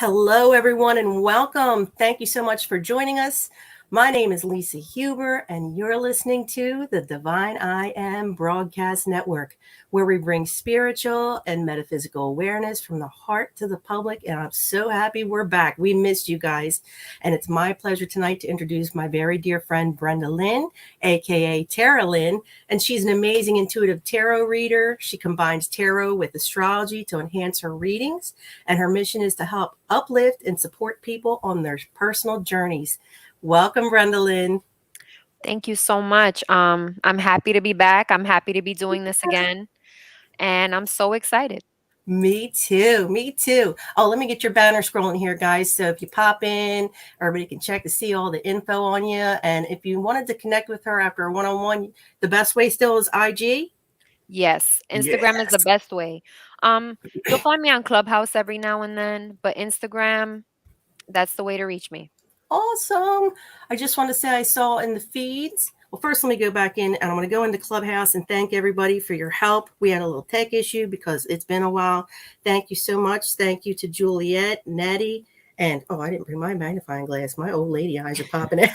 Hello, everyone, and welcome. Thank you so much for joining us. My name is Lisa Huber, and you're listening to the Divine I Am Broadcast Network, where we bring spiritual and metaphysical awareness from the heart to the public. And I'm so happy we're back. We missed you guys. And it's my pleasure tonight to introduce my very dear friend, Brenda Lyn, aka Tarot Lyn. And she's an amazing intuitive tarot reader. She combines tarot with astrology to enhance her readings, and her mission is to help uplift and support people on their personal journeys. Welcome, Brenda Lyn. Thank you so much. I'm happy to be back. I'm happy to be doing this again, and I'm so excited. Me too. Me too. Oh, let me get your banner scrolling here, guys. So if you pop in, everybody can check to see all the info on you. And if you wanted to connect with her after a one-on-one, the best way still is IG. Yes, Instagram is the Yes. best way. You'll find me on Clubhouse every now and then, but Instagram, that's the way to reach me. Awesome. I just want to say I saw in the feeds. Well, first, let me go back in and I'm going to go into Clubhouse and thank everybody for your help. We had a little tech issue because it's been a while. Thank you so much. Thank you to Juliet, Nettie, and oh, I didn't bring my magnifying glass. My old lady eyes are popping out.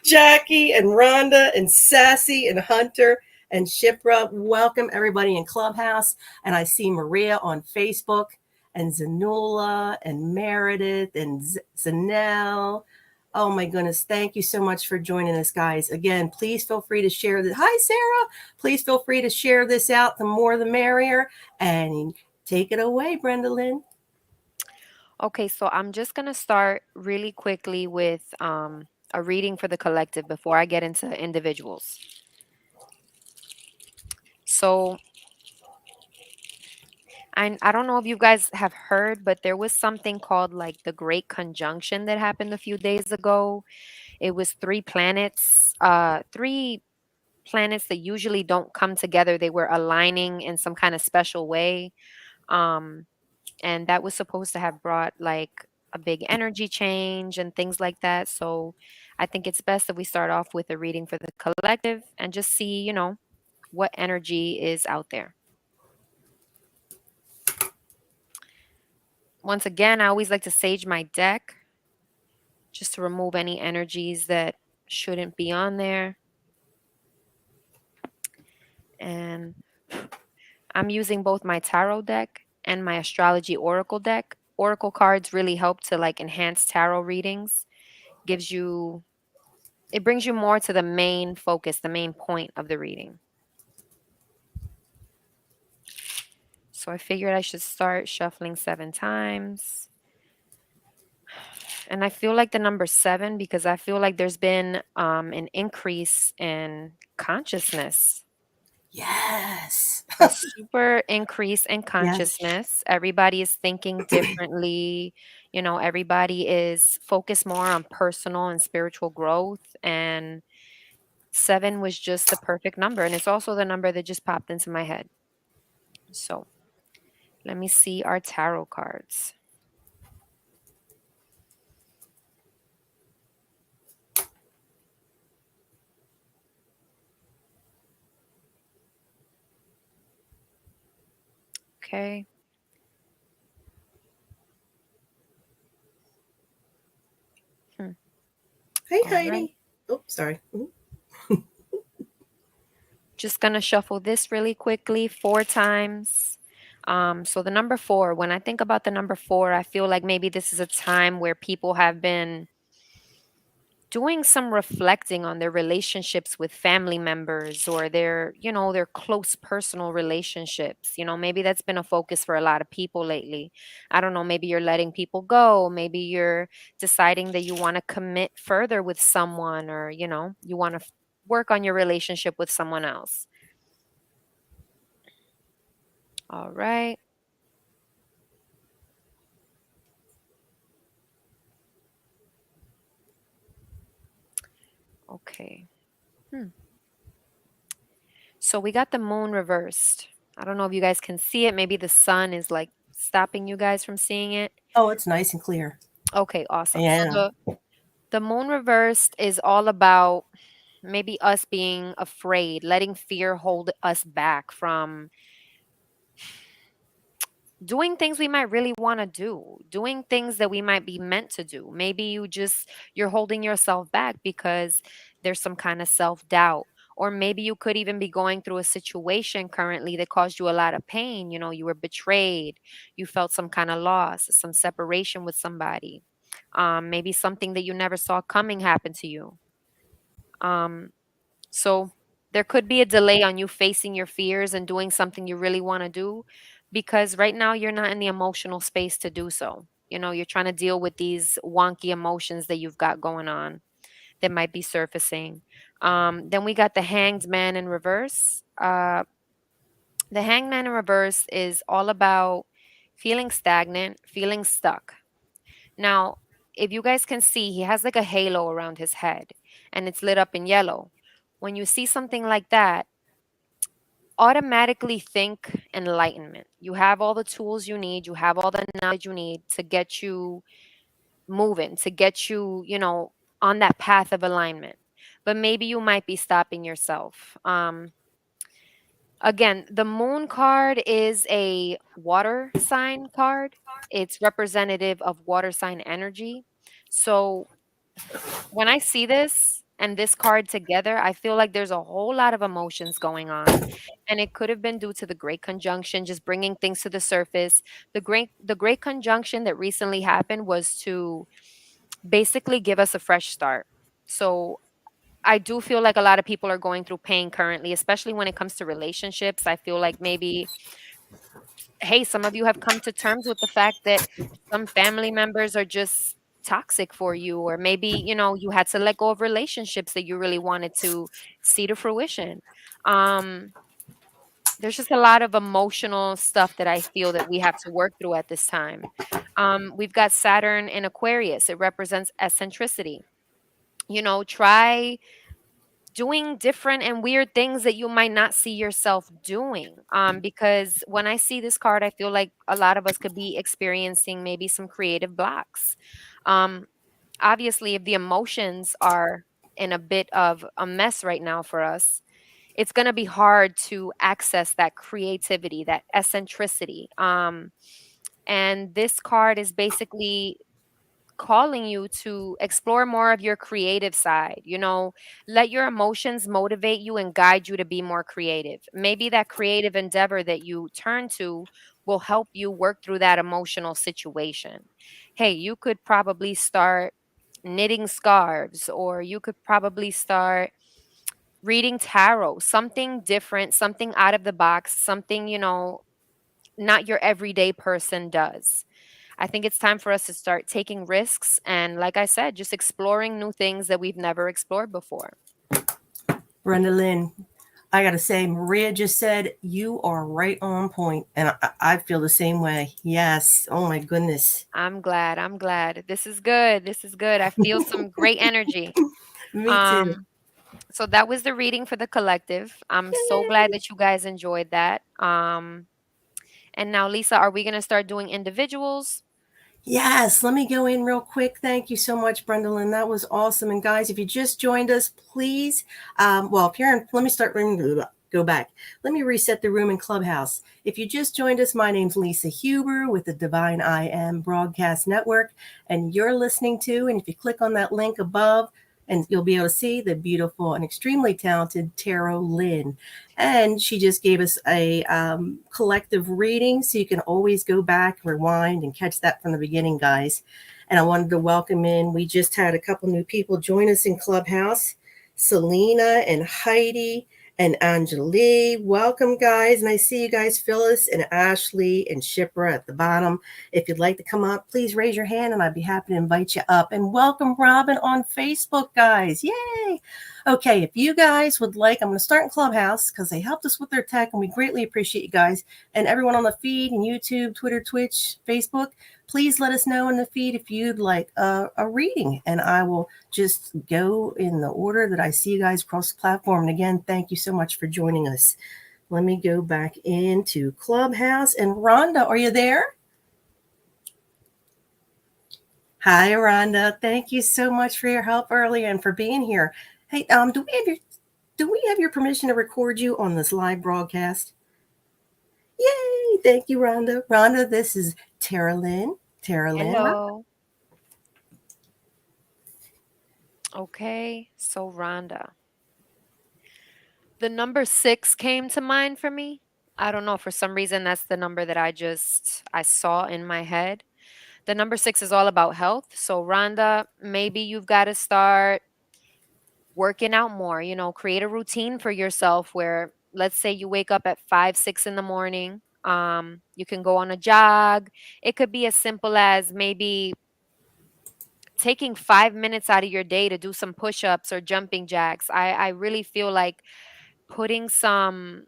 Jackie and Rhonda and Sassy and Hunter and Shipra. Welcome everybody in Clubhouse. And I see Maria on Facebook and Zanula and Meredith and Zanelle. Oh my goodness. Thank you so much for joining us, guys. Again, please feel free to share this. Hi, Sarah. Please feel free to share this out. The more the merrier. And take it away, Brenda Lyn. Okay, so I'm just gonna start really quickly with a reading for the collective before I get into individuals. So I don't know if you guys have heard, but there was something called like the Great Conjunction that happened a few days ago. It was three planets that usually don't come together. They were aligning in some kind of special way. Um, and that was supposed to have brought like a big energy change and things like that. So I think it's best that we start off with a reading for the collective and just see, what energy is out there. Once again, I always like to sage my deck just to remove any energies that shouldn't be on there. And I'm using both my tarot deck and my astrology oracle deck. Oracle cards really help to like enhance tarot readings. Gives you it brings you more to the main focus, the main point of the reading. So I figured I should start shuffling 7 times. And I feel like the number 7 because I feel like there's been an increase in consciousness. Yes. A super increase in Yes. consciousness. Everybody is thinking differently. Everybody is focused more on personal and spiritual growth. And 7 was just the perfect number. And it's also the number that just popped into my head. So let me see our tarot cards. Okay. Hmm. Hey, All right. Heidi. Oh, sorry. Just going to shuffle this really quickly 4 times. So the number 4, when I think about the number 4, I feel like maybe this is a time where people have been doing some reflecting on their relationships with family members or their close personal relationships. Maybe that's been a focus for a lot of people lately. I don't know, maybe you're letting people go, maybe you're deciding that you want to commit further with someone, or you want to work on your relationship with someone else. All right. Okay. Hmm. So we got the moon reversed. I don't know if you guys can see it. Maybe the sun is like stopping you guys from seeing it. Oh, it's nice and clear. Okay, awesome. So Yeah. the moon reversed is all about maybe us being afraid, letting fear hold us back from doing things we might really want to do, doing things that we might be meant to do. Maybe you're holding yourself back because there's some kind of self-doubt. Or maybe you could even be going through a situation currently that caused you a lot of pain. You know, you were betrayed, you felt some kind of loss, some separation with somebody. Maybe something that you never saw coming happened to you. Um, so there could be a delay on you facing your fears and doing something you really want to do because right now you're not in the emotional space to do so. You know, you're trying to deal with these wonky emotions that you've got going on that might be surfacing. Then we got the Hanged Man in reverse. The Hanged Man in reverse is all about feeling stagnant, feeling stuck. Now, if you guys can see, he has like a halo around his head and it's lit up in yellow. When you see something like that, automatically think enlightenment. You have all the tools you need, you have all the knowledge you need to get you moving, to get you, on that path of alignment. But maybe you might be stopping yourself. Again, the moon card is a water sign card. It's representative of water sign energy. So when I see this and this card together, I feel like there's a whole lot of emotions going on. And it could have been due to the great conjunction just bringing things to the surface. The great conjunction that recently happened was to basically give us a fresh start. So I do feel like a lot of people are going through pain currently, especially when it comes to relationships. I feel like maybe, hey, some of you have come to terms with the fact that some family members are just toxic for you, or maybe, you had to let go of relationships that you really wanted to see to fruition. Um, there's just a lot of emotional stuff that I feel that we have to work through at this time. We've got Saturn in Aquarius. It represents eccentricity. Try doing different and weird things that you might not see yourself doing. Because when I see this card, I feel like a lot of us could be experiencing maybe some creative blocks. Um, Obviously, if the emotions are in a bit of a mess right now for us, it's going to be hard to access that creativity, that eccentricity. And this card is basically calling you to explore more of your creative side. Let your emotions motivate you and guide you to be more creative. Maybe that creative endeavor that you turn to will help you work through that emotional situation. Hey, you could probably start knitting scarves, or you could probably start reading tarot, something different, something out of the box, something, not your everyday person does. I think it's time for us to start taking risks and, like I said, just exploring new things that we've never explored before. Brenda Lynn, I got to say, Maria just said you are right on point, and I feel the same way. Yes. Oh my goodness. I'm glad. I'm glad. This is good. This is good. I feel some great energy. Me too. Um, so that was the reading for the collective. I'm so glad that you guys enjoyed that. And now, Lisa, are we going to start doing individuals? Yes, let me go in real quick. Thank you so much, Brendolyn. That was awesome. And guys, if you just joined us, please, if you're in, let me start, go back. Let me reset the room in Clubhouse. If you just joined us, my name's Lisa Huber with the Divine I Am Broadcast Network, and you're listening to, and if you click on that link above, and you'll be able to see the beautiful and extremely talented Tarot Lyn. And she just gave us a collective reading, so you can always go back, rewind, and catch that from the beginning, guys. And I wanted to welcome in, we just had a couple new people join us in Clubhouse, Selena and Heidi and Anjali. Welcome, guys. And I see you guys, Phyllis and Ashley and Shipra at the bottom. If you'd like to come up, please raise your hand and I'd be happy to invite you up. And welcome, Robin, on Facebook, guys. Yay. Okay, if you guys would like, I'm going to start in Clubhouse because they helped us with their tech and we greatly appreciate you guys. And everyone on the feed and YouTube, Twitter, Twitch, Facebook, please let us know in the feed if you'd like a reading, and I will just go in the order that I see you guys across the platform. And again, thank you so much for joining us. Let me go back into Clubhouse. And Rhonda, are you there? Hi, Rhonda. Thank you so much for your help earlier and for being here. Hey, do we have your permission to record you on this live broadcast? Yay! Thank you, Rhonda. Rhonda, this is Tarot Lyn. Tarot Lyn. Hello. Okay, so Rhonda. The number 6 came to mind for me. I don't know, for some reason that's the number that I saw in my head. The number 6 is all about health. So Rhonda, maybe you've got to start working out more, create a routine for yourself where let's say you wake up at 5, 6 in the morning. You can go on a jog. It could be as simple as maybe taking 5 minutes out of your day to do some push-ups or jumping jacks. I really feel like putting some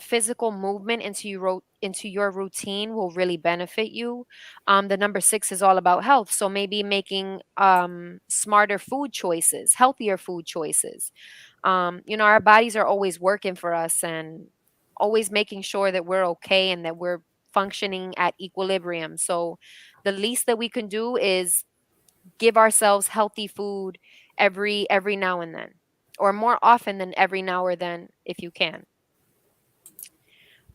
physical movement into your routine will really benefit you. The number 6 is all about health, so maybe making smarter food choices, healthier food choices. Our bodies are always working for us and always making sure that we're okay and that we're functioning at equilibrium. So the least that we can do is give ourselves healthy food every now and then, or more often than every now or then if you can.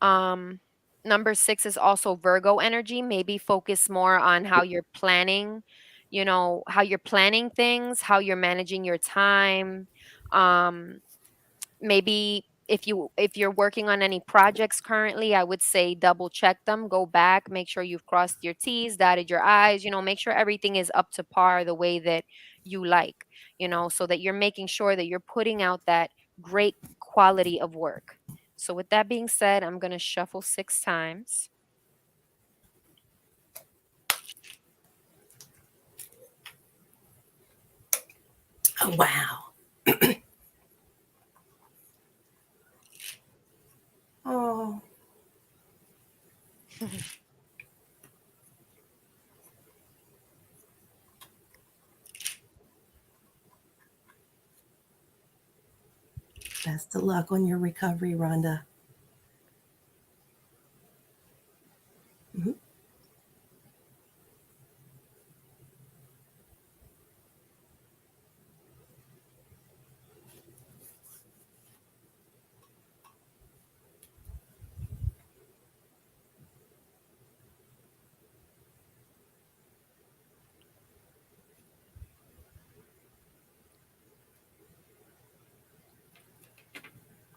um Number 6 is also Virgo energy. Maybe focus more on how you're planning, how you're planning things, how you're managing your time. um Maybe if you're working on any projects currently, I would say double check them, go back, make sure you've crossed your T's, dotted your I's, make sure everything is up to par the way that you like, so that you're making sure that you're putting out that great quality of work. So with that being said, I'm going to shuffle 6 times. Oh, wow. Oh, best of luck on your recovery, Rhonda. Mhm.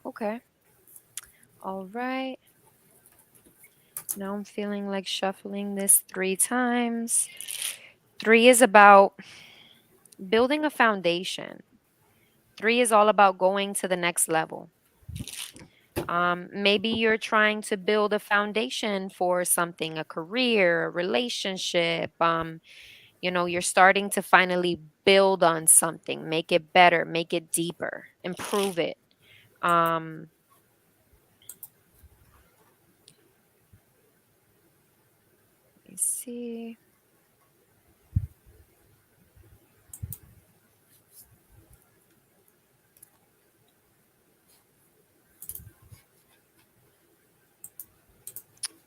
Okay. All right. Now I'm feeling like shuffling this 3 times. 3 is about building a foundation. 3 is all about going to the next level. Maybe you're trying to build a foundation for something, a career, a relationship. You're starting to finally build on something, make it better, make it deeper, improve it. Um, Let me see.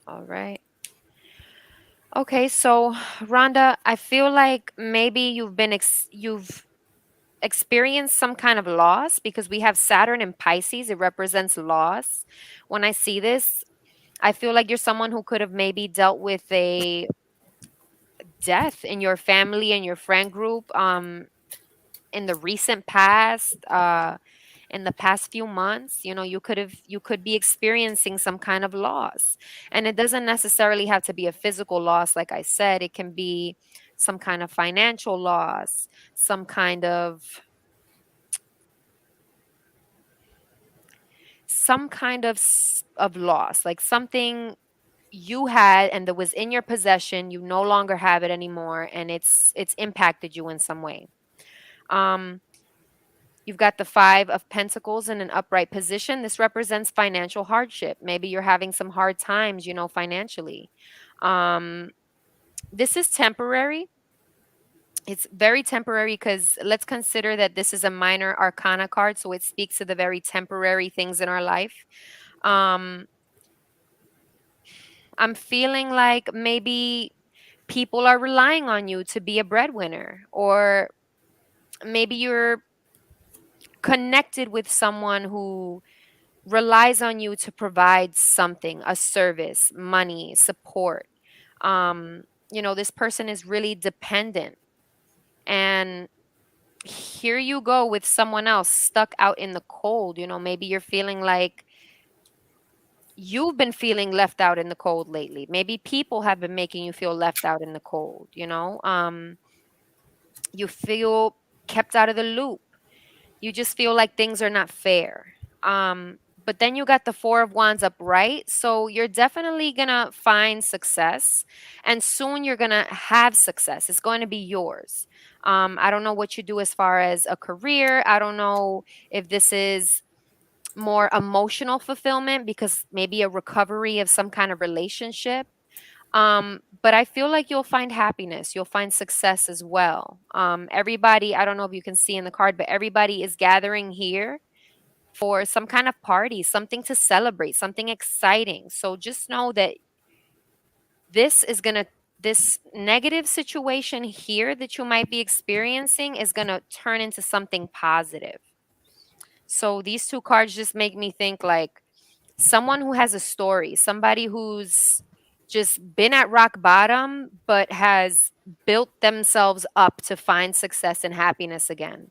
All right. Okay, so Rhonda, I feel like maybe you've experienced some kind of loss because we have Saturn in Pisces. It represents loss. When I see this, I feel like you're someone who could have maybe dealt with a death in your family and your friend group in the recent past, in the past few months. You could be experiencing some kind of loss. And it doesn't necessarily have to be a physical loss, like I said. It can be some kind of financial loss, some kind of loss, like something you had and that was in your possession, you no longer have it anymore, and it's impacted you in some way. um you've got the 5 of Pentacles in an upright position. This represents financial hardship. Maybe you're having some hard times, financially. um this is temporary. It's very temporary because let's consider that this is a minor arcana card, so it speaks to the very temporary things in our life. um I'm feeling like maybe people are relying on you to be a breadwinner, or maybe you're connected with someone who relies on you to provide something, a service, money, support. Um, this person is really dependent. And here you go with someone else stuck out in the cold. Maybe you're feeling like you've been feeling left out in the cold lately. Maybe people have been making you feel left out in the cold. You feel kept out of the loop. You just feel like things are not fair. But then you got the Four of Wands upright. So you're definitely going to find success. And soon you're going to have success. It's going to be yours. I don't know what you do as far as a career. I don't know if this is more emotional fulfillment because maybe a recovery of some kind of relationship. But I feel like you'll find happiness. You'll find success as well. Everybody, I don't know if you can see in the card, but everybody is gathering here for some kind of party, something to celebrate, something exciting. So just know that this negative situation here that you might be experiencing is going to turn into something positive. So these two cards just make me think like someone who has a story, somebody who's just been at rock bottom but has built themselves up to find success and happiness again.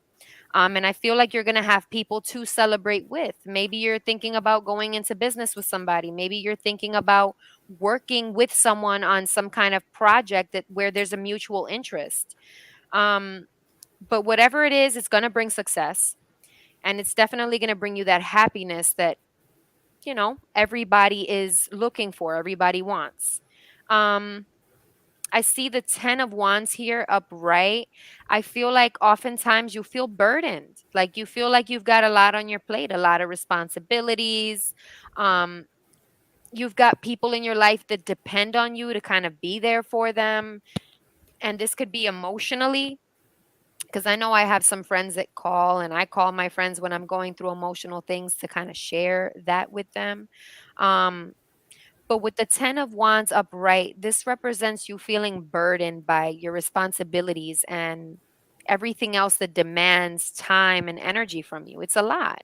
And I feel like you're going to have people to celebrate with. Maybe you're thinking about going into business with somebody. Maybe you're thinking about working with someone on some kind of project where there's a mutual interest. Um, but whatever it is, it's going to bring success. And it's definitely going to bring you that happiness that everybody is looking for, everybody wants. Um, I see the 10 of Wands here upright. I feel like oftentimes you feel burdened. Like you feel like you've got a lot on your plate, a lot of responsibilities. Um, you've got people in your life that depend on you to kind of be there for them. And this could be emotionally, because I know I have some friends that call, and I call my friends when I'm going through emotional things to kind of share that with them. Um, but with the 10 of Wands upright, this represents you feeling burdened by your responsibilities and everything else that demands time and energy from you. It's a lot.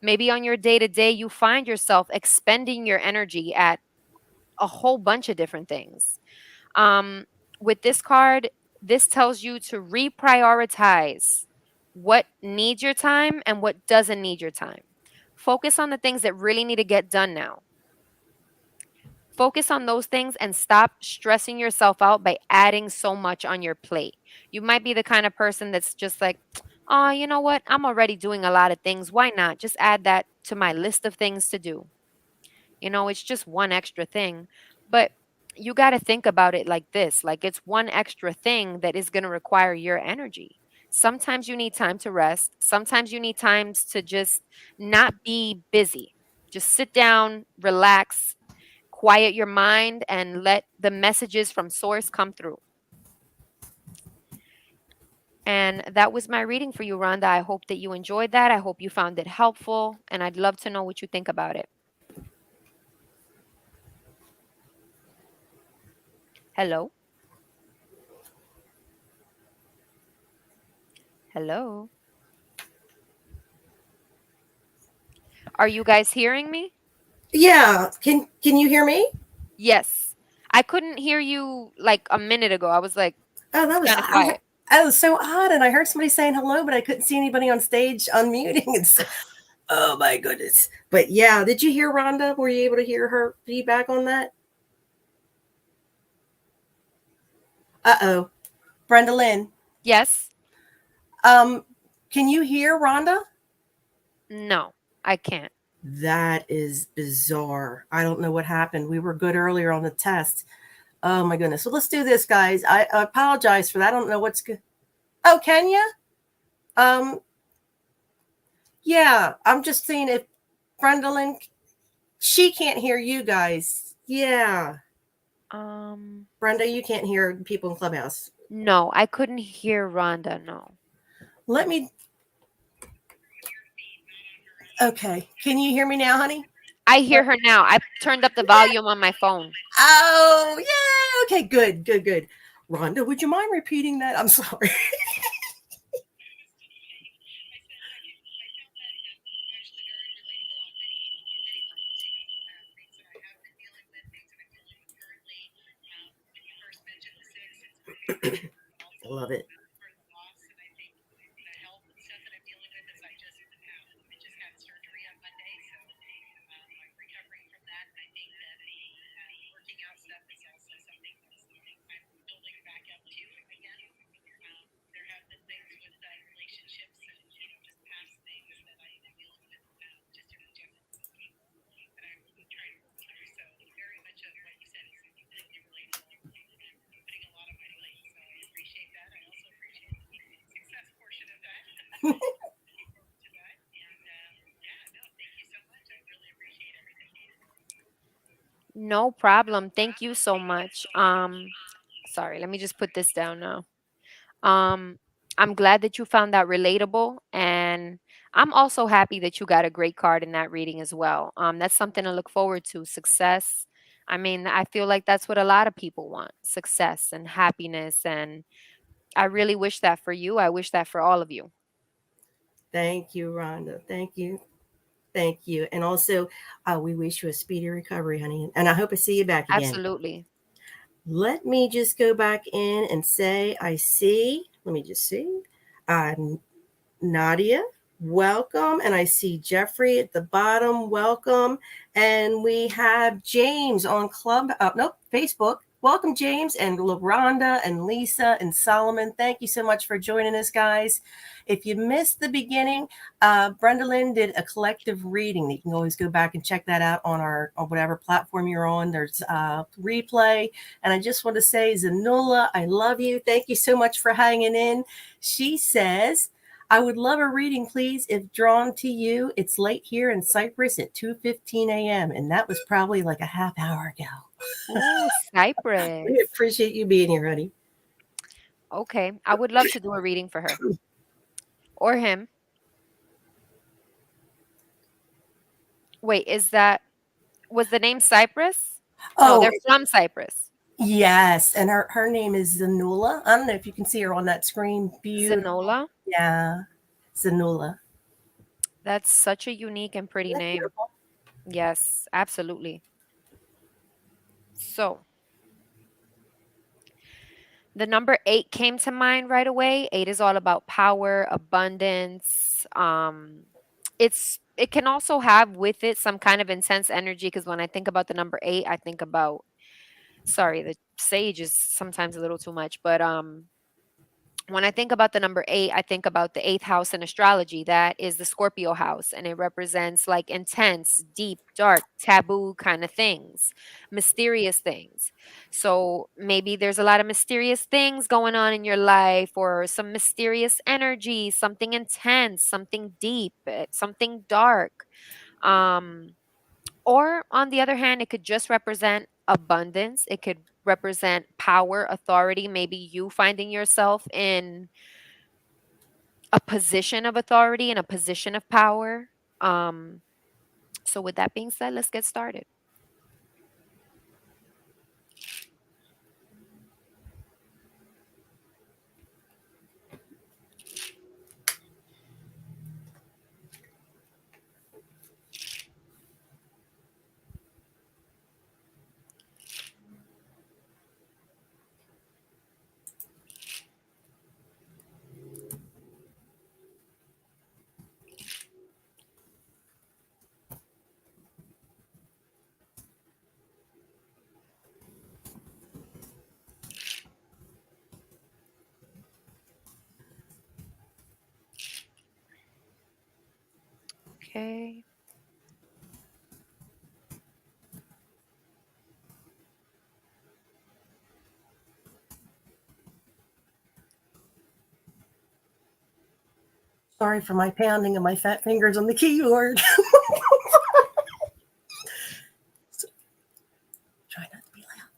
Maybe on your day to day, you find yourself expending your energy at a whole bunch of different things. Um, with this card, this tells you to reprioritize what needs your time and what doesn't need your time. Focus on the things that really need to get done now. Focus on those things and stop stressing yourself out by adding so much on your plate. You might be the kind of person that's just like, oh, you know what? I'm already doing a lot of things. Why not? Just add that to my list of things to do. It's just one extra thing. But you got to think about it like this, like it's one extra thing that is going to require your energy. Sometimes you need time to rest. Sometimes you need times to just not be busy. Just sit down, relax, quiet your mind, and let the messages from source come through. And that was my reading for you, Rhonda. I hope that you enjoyed that. I hope you found it helpful, and I'd love to know what you think about it. Hello? Hello? Are you guys hearing me? Yeah. Can you hear me? Yes. I couldn't hear you like a minute ago. I was like Oh, that was kind of quiet. that was so odd. And I heard somebody saying hello, but I couldn't see anybody on stage unmuting. It's oh my goodness. But yeah, did you hear Rhonda? Were you able to hear her feedback on that? Uh-oh. Brenda Lynn. Yes? Um, can you hear Rhonda? No, I can't. That is bizarre. I don't know what happened. We were good earlier on the test. Oh my goodness. So let's do this, guys. I apologize for that. I don't know what's good. Oh, can you? Um, yeah, I'm just seeing if Brendolyn, she can't hear you guys. Yeah. Brenda, you can't hear people in Clubhouse. No, I couldn't hear Rhonda. No. Let me. Okay. Can you hear me now, honey? I hear her now. I turned up the volume on my phone. Oh, yeah. Okay, good, good, good. Rhonda, would you mind repeating that? I'm sorry. I love it. No problem. Thank you so much. Sorry, let me just put this down now. Um, I'm glad that you found that relatable, and I'm also happy that you got a great card in that reading as well. That's something to look forward to. Success. I mean, I feel like that's what a lot of people want: success and happiness, and I really wish that for you. I wish that for all of you. Thank you, Rhonda. Thank you. Thank you. And also, we wish you a speedy recovery, honey. And I hope I see you back again. Absolutely. Let me just go back in and say, I see. Let me just see. Uh, Nadia, welcome. And I see Jeffrey at the bottom, welcome. And we have James on nope, Facebook. Welcome, James, and LaRonda and Lisa and Solomon. Thank you so much for joining us, guys. If you missed the beginning, Brenda Lynn did a collective reading. You can always go back and check that out on whatever platform you're on. There's replay. And I just want to say, Zanula, I love you. Thank you so much for hanging in. She says, I would love a reading, please, if drawn to you. It's late here in Cyprus at 2:15 a.m., and that was probably like a half hour ago. Ooh, We Cyprus. appreciate you being here, honey. Okay, I would love to do a reading for her or him. Wait, was the name Cyprus? No, Oh, they're from Cyprus. yes. And her name is Zanula. I don't know if you can see her on that screen. Beautiful. Zanola. Yeah. Zanula. That's such a unique and pretty Isn't that name. beautiful? Yes, absolutely. So, the number 8 came to mind right away. 8 is all about power, abundance. It can also have with it some kind of intense energy because when I think about the number 8, I think about, sorry, the sage is sometimes a little too much, but when I think about the number 8, I think about the eighth house in astrology. That is the Scorpio house, and it represents like intense, deep, dark, taboo kind of things, mysterious things. So maybe there's a lot of mysterious things going on in your life, or some mysterious energy, something intense, something deep, something dark. Um, or on the other hand, it could just represent abundance. It could represent power, authority, maybe you finding yourself in a position of authority and a position of power. Um, so with that being said, let's get started. Okay. Sorry for my pounding of my fat fingers on the keyboard. Try not to be loud.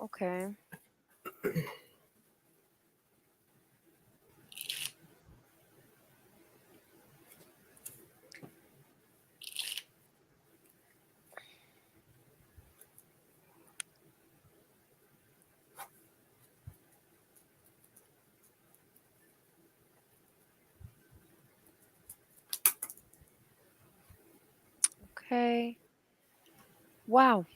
Okay. Okay. Wow.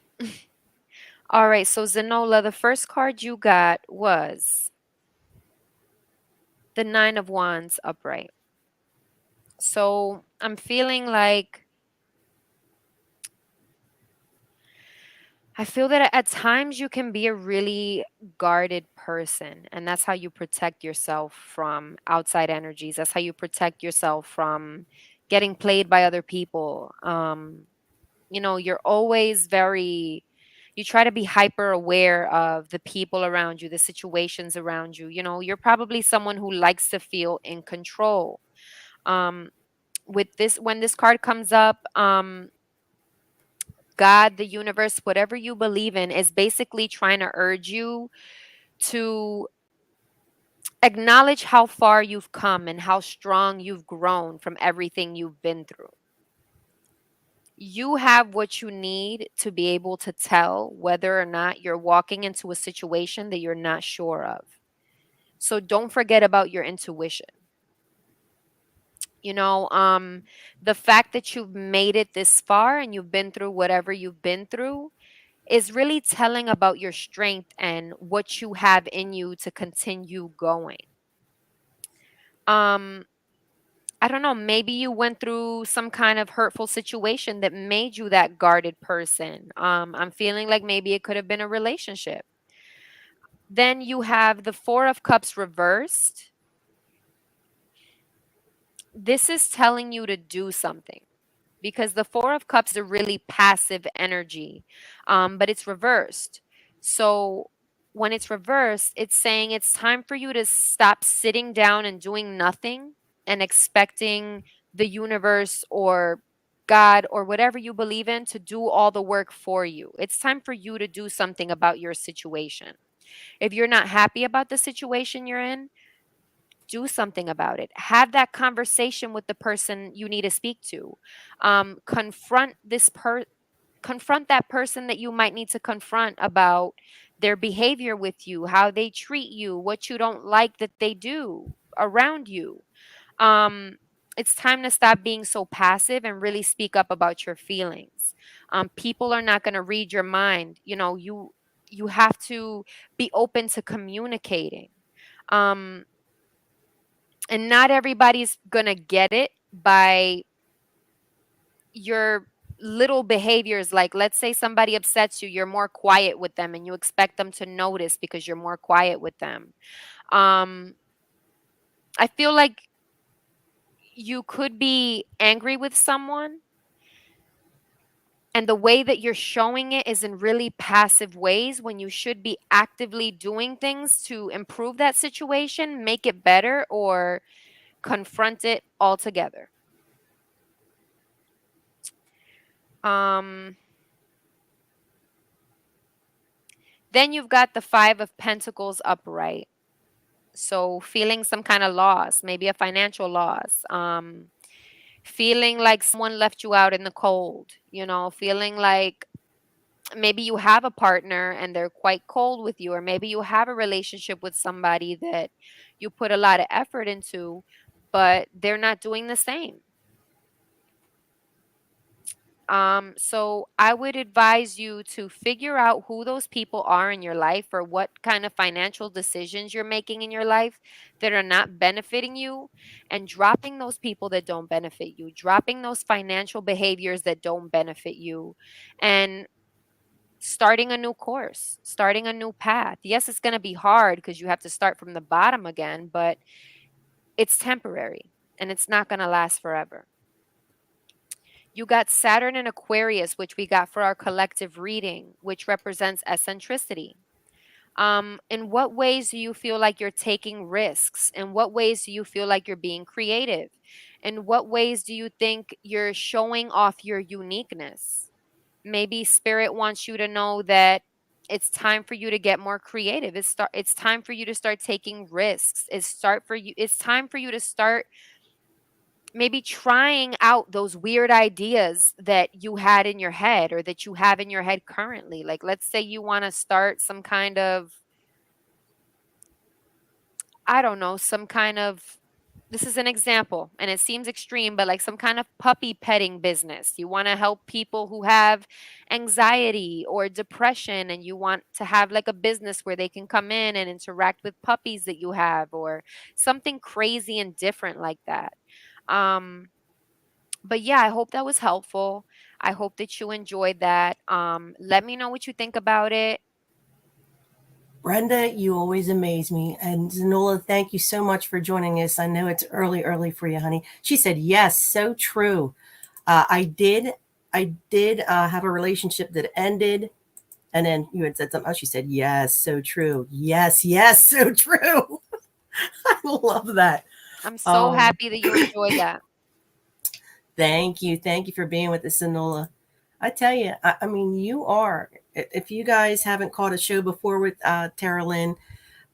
All right. So, Zenola, the first card you got was the Nine of Wands upright. So, I'm feeling like I feel that at times you can be a really guarded person, and that's how you protect yourself from outside energies. That's how you protect yourself from getting played by other people. You're always you try to be hyper aware of the people around you, the situations around you. You're probably someone who likes to feel in control. Um, with this, when this card comes up, God, the universe, whatever you believe in, is basically trying to urge you to acknowledge how far you've come and how strong you've grown from everything you've been through. You have what you need to be able to tell whether or not you're walking into a situation that you're not sure of. So don't forget about your intuition. You know, the fact that you've made it this far and you've been through whatever you've been through is really telling about your strength and what you have in you to continue going. Um, I don't know, maybe you went through some kind of hurtful situation that made you that guarded person. I'm feeling like maybe it could have been a relationship. Then you have the Four of Cups reversed. This is telling you to do something because the Four of Cups is a really passive energy, but it's reversed. So when it's reversed, it's saying it's time for you to stop sitting down and doing nothing and expecting the universe or God or whatever you believe in to do all the work for you. It's time for you to do something about your situation. If you're not happy about the situation you're in, do something about it. Have that conversation with the person you need to speak to. Confront confront that person that you might need to confront about their behavior with you, how they treat you, what you don't like that they do around you. Um, it's time to stop being so passive and really speak up about your feelings. People are not going to read your mind. You have to be open to communicating. Um, and not everybody's gonna get it by your little behaviors. Like, let's say somebody upsets you, you're more quiet with them and you expect them to notice because you're more quiet with them. um I feel like you could be angry with someone, and the way that you're showing it is in really passive ways when you should be actively doing things to improve that situation, make it better, or confront it altogether. um Then you've got the Five of Pentacles upright. So feeling some kind of loss, maybe a financial loss. Feeling like someone left you out in the cold, feeling like maybe you have a partner and they're quite cold with you, or maybe you have a relationship with somebody that you put a lot of effort into, but they're not doing the same. So I would advise you to figure out who those people are in your life, or what kind of financial decisions you're making in your life that are not benefiting you, and dropping those people that don't benefit you, dropping those financial behaviors that don't benefit you, and starting a new course, starting a new path. Yes, it's going to be hard because you have to start from the bottom again, but it's temporary and it's not going to last forever. You got Saturn in Aquarius, which we got for our collective reading, which represents eccentricity. In what ways do you feel like you're taking risks? In what ways do you feel like you're being creative? In what ways do you think you're showing off your uniqueness? Maybe spirit wants you to know that it's time for you to get more creative. It's time for you to start taking risks. It's time for you to start maybe trying out those weird ideas that you had in your head, or that you have in your head currently. Like, let's say you want to start some kind of, I don't know, some kind of this is an example and it seems extreme, but like some kind of puppy petting business. You want to help people who have anxiety or depression, and you want to have like a business where they can come in and interact with puppies that you have, or something crazy and different like that. Um, but yeah, I hope that was helpful. I hope that you enjoyed that. Let me know what you think about it. Brenda, you always amaze me. And Zanola, thank you so much for joining us. I know it's early, early for you, honey. She said, yes, so true. I did. I did have a relationship that ended. And then you had said something else. She said, yes, so true. Yes, yes, so true. I love that. I'm so Um, happy that you enjoyed that. Thank you. Thank you for being with us, Anola. I tell you, I mean, you are. If you guys haven't caught a show before with Tarot Lyn,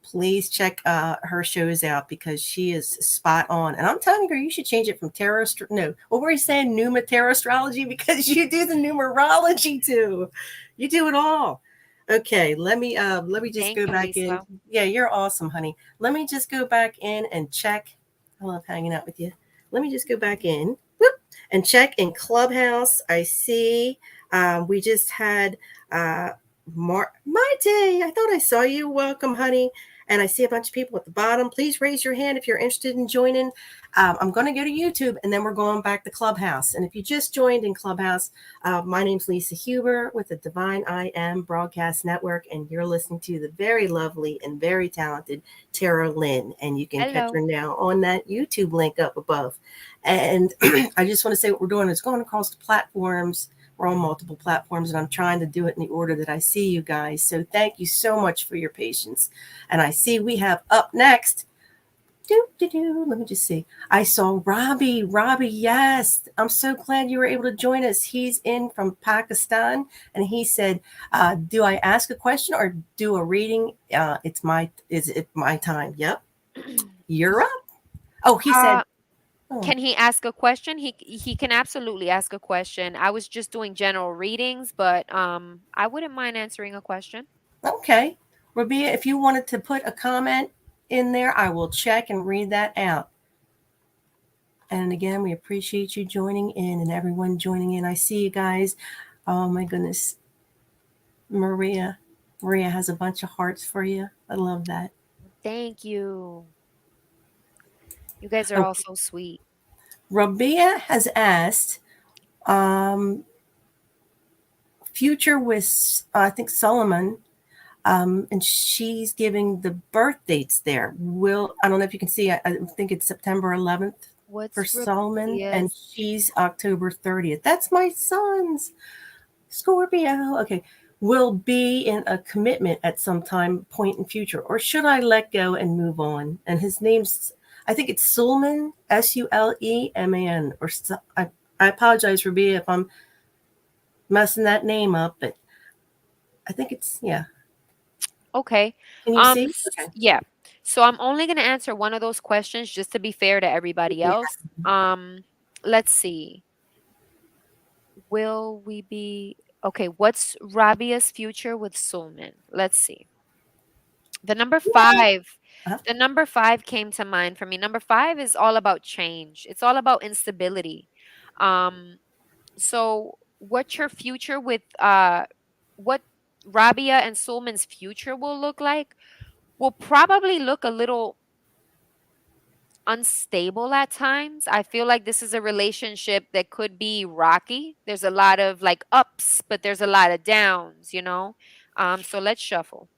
please check her shows out because she is spot on. And I'm telling you, you should change it from tarot. No, what were you saying? Astrology because you do the numerology too. You do it all. Okay, let me just Thank go you, back in. Lisa. Yeah, you're awesome, honey. Let me just go back in and check. I love hanging out with you. Let me just go back in. Whoop, and check in Clubhouse. I see we just had my day. I thought I saw you. Welcome, honey. And I see a bunch of people at the bottom. Please raise your hand if you're interested in joining. I'm going to go to YouTube and then we're going back to Clubhouse. And if you just joined in Clubhouse, my name's Lisa Huber with the Divine I Am Broadcast Network, and you're listening to the very lovely and very talented Tarot Lyn. And you can catch her Hello. now on that YouTube link up above. And I just want to say what we're doing is going across the platforms. We're on multiple platforms, and I'm trying to do it in the order that I see you guys. So thank you so much for your patience. And I see we have up next. Let me just see. I saw Robbie. Robbie, yes. I'm so glad you were able to join us. He's in from Pakistan, and he said, "Do I ask a question or do a reading? Is it my time? Yep, you're up." Oh, he said, uh, "Oh, can he ask a question? He can absolutely ask a question. I was just doing general readings, but I wouldn't mind answering a question. okay." Rabia, if you wanted to put a comment in there, I will check and read that out. And again, we appreciate you joining in and everyone joining in. I see you guys. Oh my goodness. Maria. Maria has a bunch of hearts for you. I love that. Thank you. You guys are all Okay. so sweet. Rabia has asked, um, future with, I think, Solomon, and she's giving the birth dates there. I don't know if you can see, I think it's September 11th for What's Solomon, and Rabia's? she's October 30th. That's my son's. Scorpio, okay, will be in a commitment at some time point in future, or should I let go and move on? And his name's, I think it's Suleman, Suleman, I apologize for being if I'm messing that name up, but I think it's yeah. Okay. Can you see? Okay. Yeah. So I'm only gonna answer one of those questions just to be fair to everybody Yeah. else. Let's see. Will we be okay? What's Rabia's future with Sulman? Let's see. The number Yeah. 5. Uh-huh. The number 5 came to mind for me. Number 5 is all about change. It's all about instability. Um, so what's your future with what Rabia and Sulman's future will look like? Will probably look a little unstable at times. I feel like this is a relationship that could be rocky. There's a lot of like ups, but there's a lot of downs, you know? So let's shuffle.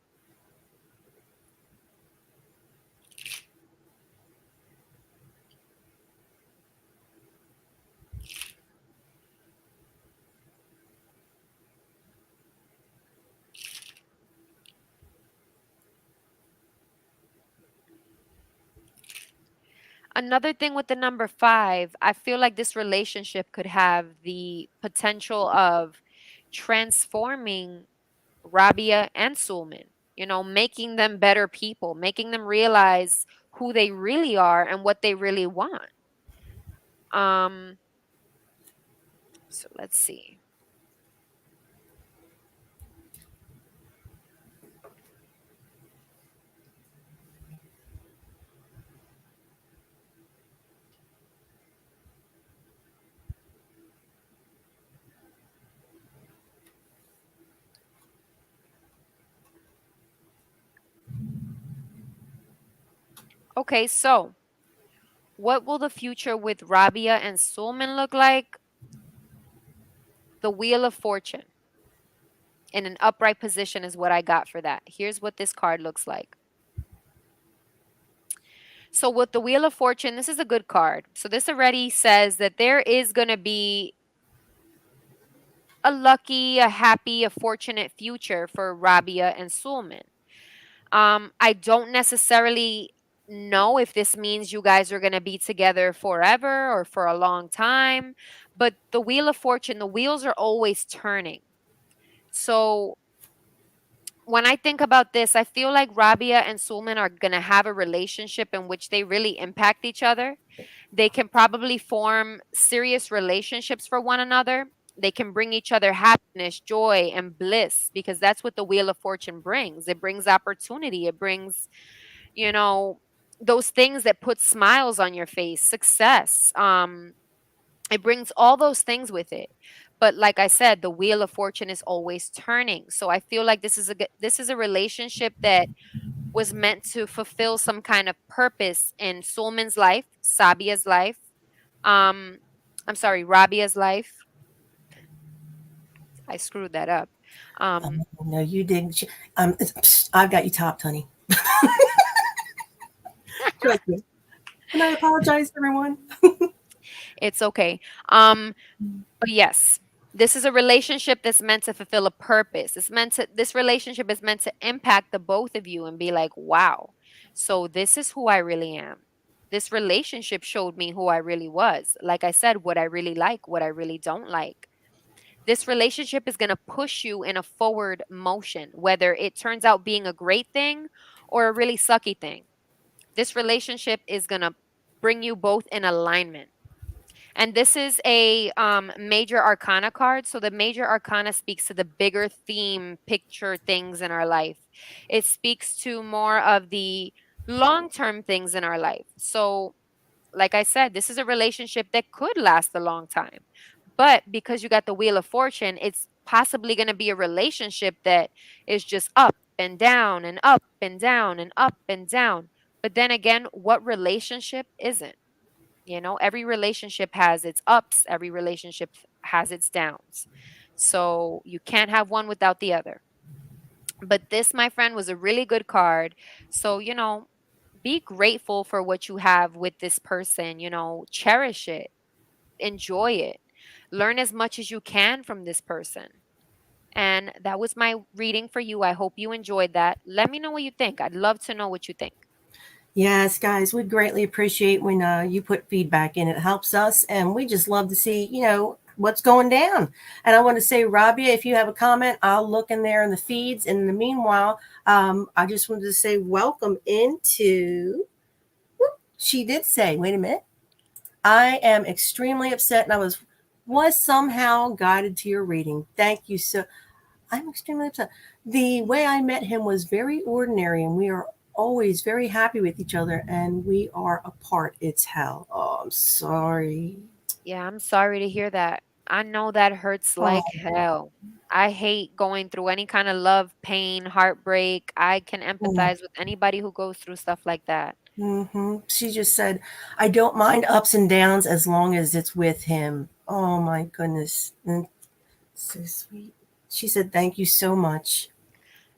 Another thing with the number 5, I feel like this relationship could have the potential of transforming Rabia and Sulman, you know, making them better people, making them realize who they really are and what they really want. Um, so let's see. Okay, so what will the future with Rabia and Sulman look like? The Wheel of Fortune in an upright position is what I got for that. Here's what this card looks like. So with the Wheel of Fortune, this is a good card. So this already says that there is going to be a lucky, a happy, a fortunate future for Rabia and Sulman. I don't necessarily know if this means you guys are going to be together forever or for a long time, but the Wheel of Fortune, the wheels are always turning. So when I think about this, I feel like Rabia and Sulman are going to have a relationship in which they really impact each other. They can probably form serious relationships for one another. They can bring each other happiness, joy, and bliss because that's what the Wheel of Fortune brings. It brings opportunity. It brings, you know, those things that put smiles on your face, success. It brings all those things with it. But like I said, the Wheel of Fortune is always turning. So I feel like this is a relationship that was meant to fulfill some kind of purpose in Sulman's life, Sabia's life. Um, I'm sorry, Rabia's life. I screwed that up. Um, No, you didn't. I've got you topped, honey. Trust me. And I apologize, everyone. it's okay. Um, but yes, this is a relationship that's meant to fulfill a purpose. This relationship is meant to impact the both of you and be like, wow, so this is who I really am. This relationship showed me who I really was. Like I said, what I really like, what I really don't like. This relationship is going to push you in a forward motion, whether it turns out being a great thing or a really sucky thing. This relationship is going to bring you both in alignment. And this is a major arcana card. So the major arcana speaks to the bigger theme, picture things in our life. It speaks to more of the long term things in our life. So, like I said, this is a relationship that could last a long time. But because you got the Wheel of Fortune, it's possibly going to be a relationship that is just up and down and up and down and up and down. But then again, what relationship isn't? You know, every relationship has its ups, every relationship has its downs. So you can't have one without the other. But this, my friend, was a really good card. So, be grateful for what you have with this person, cherish it, enjoy it, learn as much as you can from this person. And that was my reading for you. I hope you enjoyed that. Let me know what you think. I'd love to know what you think. Yes, guys, we'd greatly appreciate when you put feedback in. It helps us, and we just love to see, what's going down. And I want to say, Rabia, if you have a comment, I'll look in there in the feeds. And in the meanwhile, I just wanted to say welcome into. She did say, wait a minute. I am extremely upset, and I was somehow guided to your reading. Thank you so. I'm extremely upset. The way I met him was very ordinary, and we are always very happy with each other, and we are apart. It's hell. Oh, I'm sorry. Yeah, I'm sorry to hear that. I know that hurts Oh, like hell. I hate going through any kind of love, pain, heartbreak. I can empathize with anybody who goes through stuff like that. She just said, I don't mind ups and downs as long as it's with him. Oh, my goodness. And so sweet. She said, thank you so much.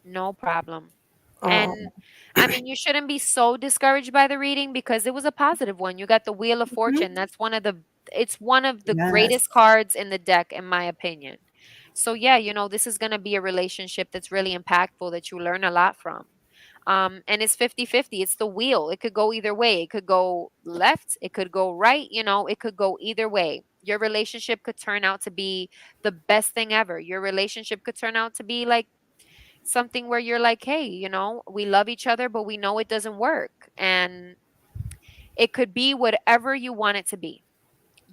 No problem. And Oh, I mean, you shouldn't be so discouraged by the reading because it was a positive one. You got the Wheel of mhm. Fortune. It's one of the Yes. greatest cards in the deck, in my opinion. So yeah, this is going to be a relationship that's really impactful that you learn a lot from. And it's 50-50. It's the wheel. It could go either way. It could go left. It could go right. It could go either way. Your relationship could turn out to be the best thing ever. Your relationship could turn out to be like something where you're like, hey, we love each other, but we know it doesn't work. And it could be whatever you want it to be.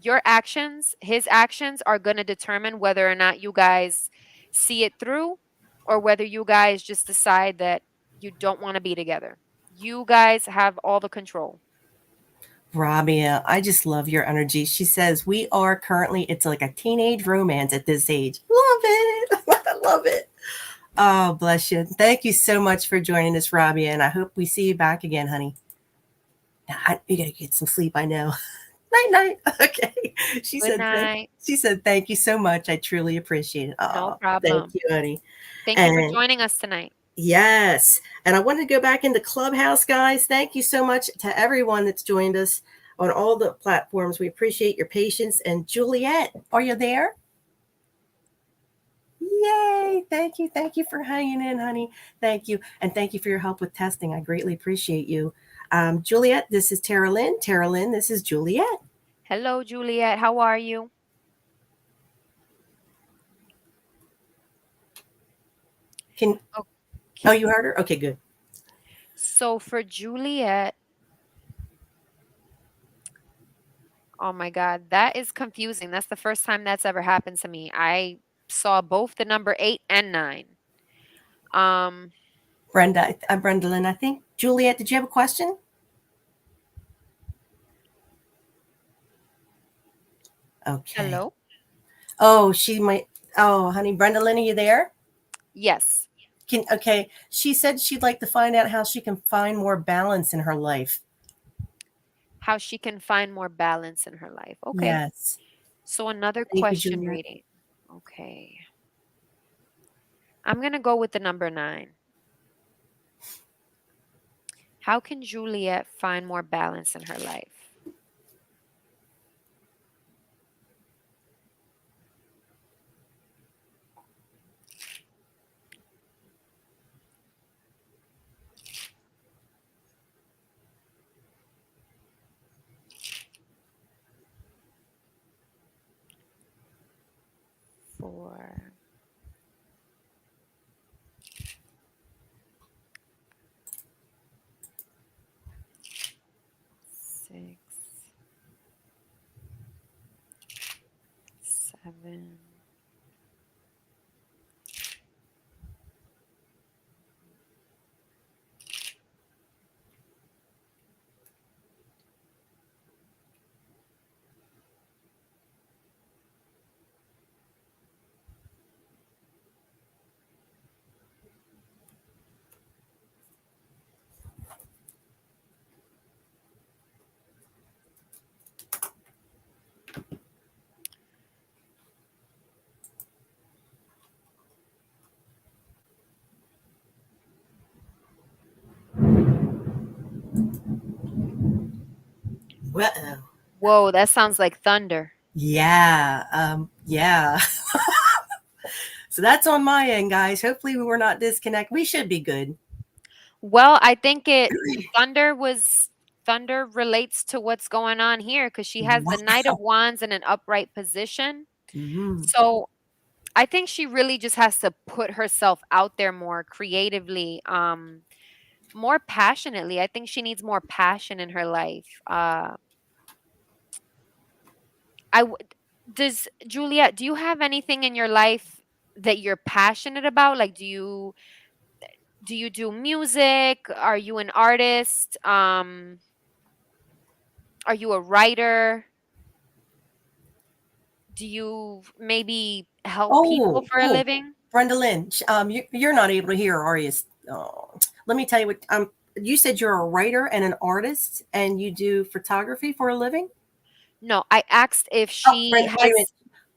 Your actions, his actions are going to determine whether or not you guys see it through or whether you guys just decide that you don't want to be together. You guys have all the control. Rabia, I just love your energy. She says, we are currently, it's like a teenage romance at this age. Love it. I love it. Oh, bless you. Thank you so much for joining us, Rabia. And I hope we see you back again, honey. You gotta get some sleep. I know. Night night. Okay. She Good said thank. night. She said thank you so much. I truly appreciate it. No Oh, thank problem. you, honey. Thank you for And joining us tonight. yes, and I wanted to go back into Clubhouse, guys. Thank you so much to everyone that's joined us on all the platforms. We appreciate your patience. And Juliet, are you there? Yay! Thank you. Thank you for hanging in, honey. Thank you. And thank you for your help with testing. I greatly appreciate you. Juliet, this is Tarot Lyn. Tarot Lyn, this is Juliet. Hello, Juliet. How are you? Can Oh, Okay. you heard her? Okay, good. So for Juliet, oh my God, that is confusing. That's the first time that's ever happened to me. I saw both the number 8 and 9. Um, Brenda Lynn, I think. Juliet, did you have a question? Okay. hello? Oh, she might. Oh, honey, Brenda Lynn, are you there? Yes. Okay. She said she'd like to find out how she can find more balance in her life. How she can find more balance in her life. Okay. Yes. So another Thank you, question Juliet. reading. Okay. I'm going to go with the number 9. How can Juliet find more balance in her life? Four, 6, 7. Well, Whoa, that sounds like thunder. yeah. Yeah. So that's on my end, guys. Hopefully we were not disconnected. We should be good. Well, I think thunder relates to what's going on here because she has the Knight of Wow. Wands in an upright position. Mhm. So I think she really just has to put herself out there more creatively, more passionately. I think she needs more passion in her life. I w- does Juliet, do you have anything in your life that you're passionate about? Like do you do music? Are you an artist? Are you a writer? Do you maybe help people Oh, for a oh, living? Brenda Lynn, you're not able to hear, are you? Oh, let me tell you what. You said you're a writer and an artist, and you do photography for a living. No, I asked if Oh, she Brenda, wait a minute.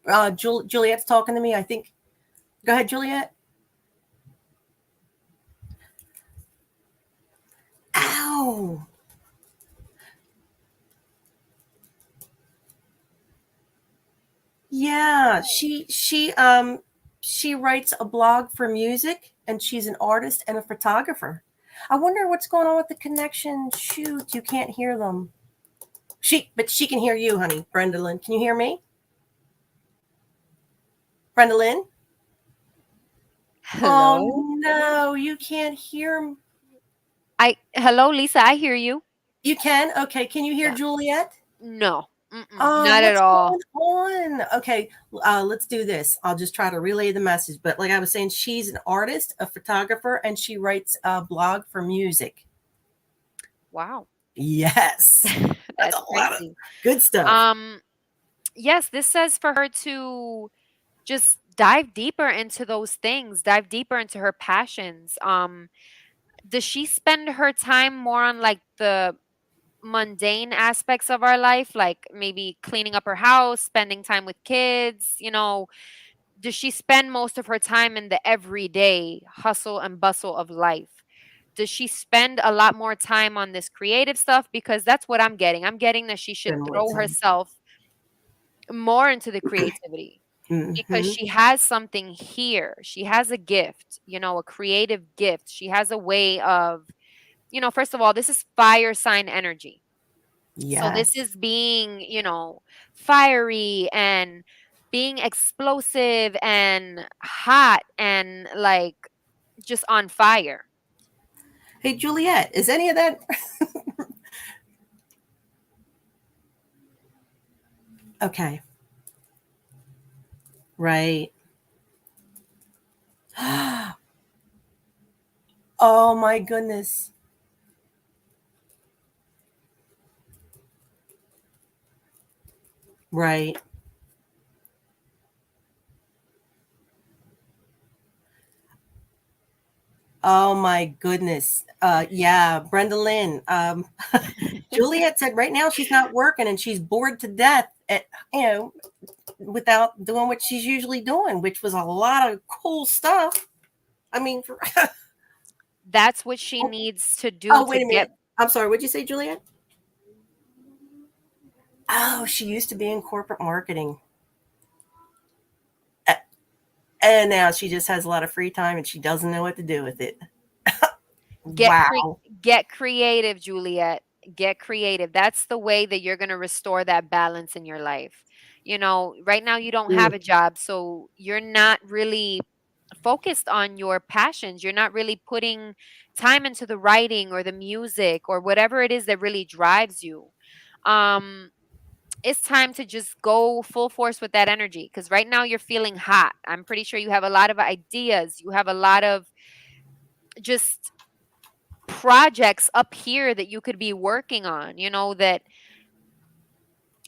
has. Juliet's talking to me. I think. Go ahead, Juliet. Ow. Yeah, she writes a blog for music, and she's an artist and a photographer. I wonder what's going on with the connection. Shoot, you can't hear them. But she can hear you, honey. Brenda Lynn, can you hear me? Brenda Lynn? Oh Hello? no, you can't hear. Hello, Lisa, I hear you. You can? Okay, can you hear Yeah. Juliet? No. Mm-mm, Oh, not at what's all. going on? Okay, let's do this. I'll just try to relay the message. But like I was saying, she's an artist, a photographer, and she writes a blog for music. Wow. Yes, that's That's a lot of crazy. good stuff. Um, yes, this says for her to just dive deeper into those things, dive deeper into her passions. Does she spend her time more on like mundane aspects of our life, like maybe cleaning up her house, spending time with kids, does she spend most of her time in the everyday hustle and bustle of life? Does she spend a lot more time on this creative stuff? Because that's what I'm getting. I'm getting that she should Spend more throw time. herself more into the creativity because Hmm. she has something here. She has a gift, a creative gift. She has a way of, first of all, this is fire sign energy. So this Yes. is being, fiery and being explosive and hot and like just on fire. Hey, Juliet, is any of that okay? Right. Oh my goodness. Right. Oh my goodness. Yeah, Brenda Lynn. Juliet said right now she's not working and she's bored to death you know, without doing what she's usually doing, which was a lot of cool stuff. I mean, That's what she oh, needs to do oh, to wait a get. minute. I'm sorry. What'd you say, Juliet? Oh, she used to be in corporate marketing. And now she just has a lot of free time and she doesn't know what to do with it. Get Wow. get creative, Juliet. Get creative. That's the way that you're going to restore that balance in your life. Right now you don't Mm, have a job, so you're not really focused on your passions. You're not really putting time into the writing or the music or whatever it is that really drives you. Um it's time to just go full force with that energy because right now you're feeling hot. I'm pretty sure you have a lot of ideas. You have a lot of just projects up here that you could be working on, that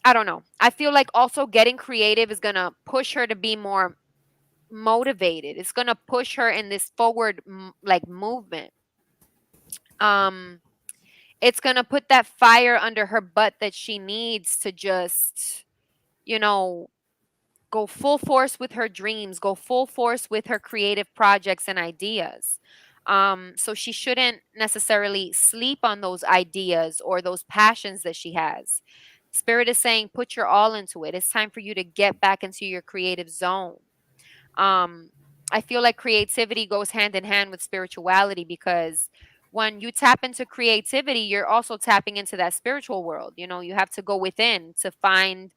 I don't know. I feel like also getting creative is going to push her to be more motivated. It's going to push her in this forward like movement. Um it's going to put that fire under her butt that she needs to just, you know, go full force with her dreams, go full force with her creative projects and ideas. So she shouldn't necessarily sleep on those ideas or those passions that she has. Spirit is saying, put your all into it. It's time for you to get back into your creative zone. Um, I feel like creativity goes hand in hand with spirituality because when you tap into creativity, you're also tapping into that spiritual world. You have to go within to find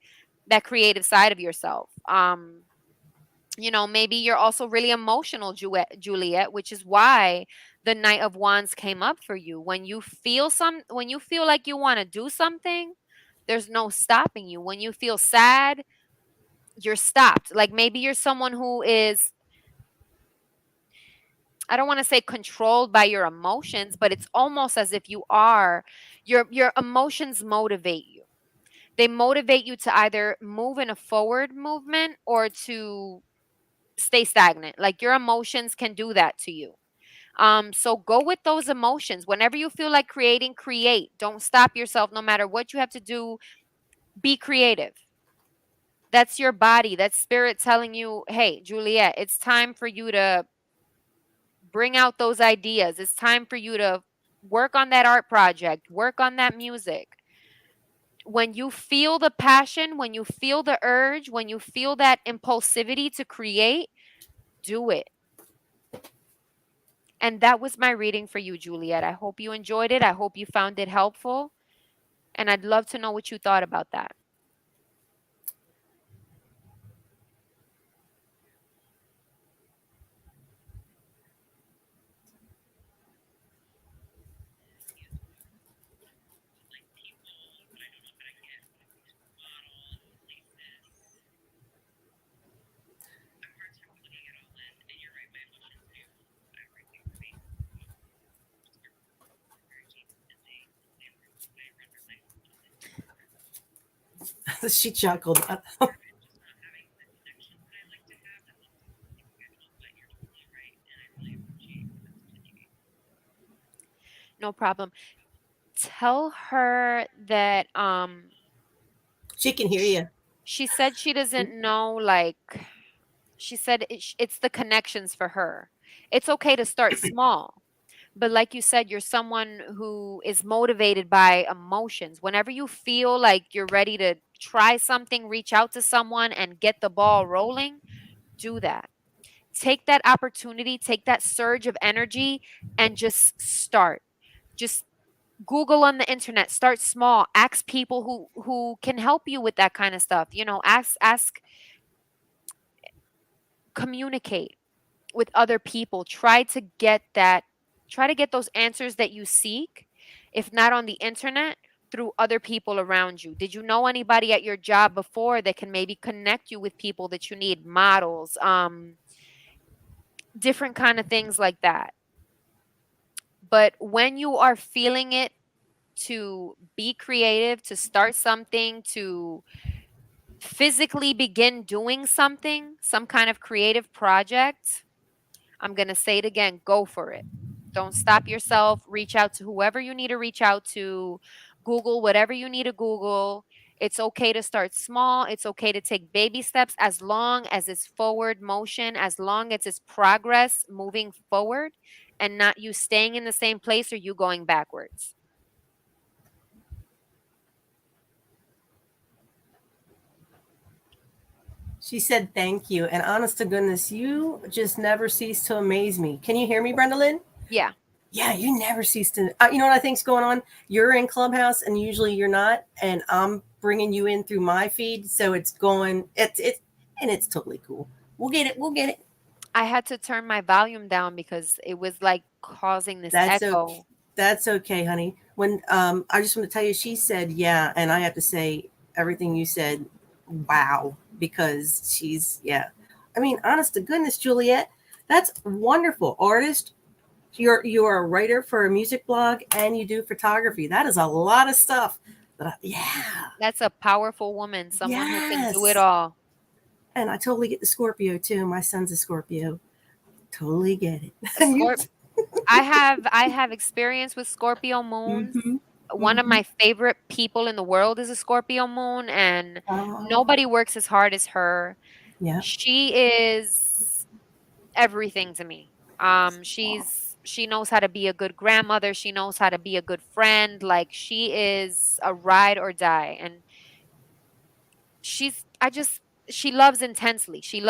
that creative side of yourself. Maybe you're also really emotional, Juliet, which is why the Knight of Wands came up for you. When you feel like you want to do something, there's no stopping you. When you feel sad, you're stopped. Like maybe you're someone who is, I don't want to say controlled by your emotions, but it's almost as if you are. Your emotions motivate you. They motivate you to either move in a forward movement or to stay stagnant. Like your emotions can do that to you. So go with those emotions. Whenever you feel like creating, create. Don't stop yourself no matter what you have to do. Be creative. That's your body, that's spirit telling you, hey, Juliet, it's time for you to bring out those ideas. It's time for you to work on that art project, work on that music. When you feel the passion, when you feel the urge, when you feel that impulsivity to create, do it. And that was my reading for you, Juliet. I hope you enjoyed it. I hope you found it helpful. And I'd love to know what you thought about that. she chuckled. No problem. tell her that She can hear sh- you. she said she doesn't know, like, she said it's the connections for her. It's okay to start small. But like you said, you're someone who is motivated by emotions. Whenever you feel like you're ready to try something, reach out to someone and get the ball rolling, do that. Take that opportunity, take that surge of energy and just start. Just Google on the internet, start small, ask people who can help you with that kind of stuff. Ask, communicate with other people. Try to get those answers that you seek, if not on the internet, through other people around you. Did you know anybody at your job before that can maybe connect you with people that you need, models, different kind of things like that. But when you are feeling it, to be creative, to start something, to physically begin doing something, some kind of creative project, I'm going to say it again, go for it. Don't stop yourself. Reach out to whoever you need to reach out to. Google whatever you need to Google. It's okay to start small. It's okay to take baby steps as long as it's forward motion, as long as it's progress moving forward and not you staying in the same place or you going backwards. She said thank you. And honest to goodness, you just never cease to amaze me. Can you hear me, Brenda Lynn? Yeah. Yeah, you never cease to. You know what I think's going on? You're in Clubhouse, and usually you're not, and I'm bringing you in through my feed, so it's going. And it's totally cool. We'll get it. We'll get it. I had to turn my volume down because it was like causing this That's okay. echo. That's okay, honey. When I just want to tell you, she said yeah, and I have to say everything you said. Wow, because she's yeah. I mean, honest to goodness, Juliet, that's wonderful. Artist, you're a writer for a music blog and you do photography. That is a lot of stuff. Yeah. That's a powerful woman, someone who can do it Yes. all. And I totally get the Scorpio too. My son's a Scorpio. Totally get it. A And you. Scorp I have experience with Scorpio moons. Mm-hmm. One of Mm-hmm. my favorite people in the world is a Scorpio moon, and Oh, nobody works as hard as her. yeah. She is everything to me. She knows how to be a good grandmother, she knows how to be a good friend, like she is a ride or die. And she's I just she loves intensely. She's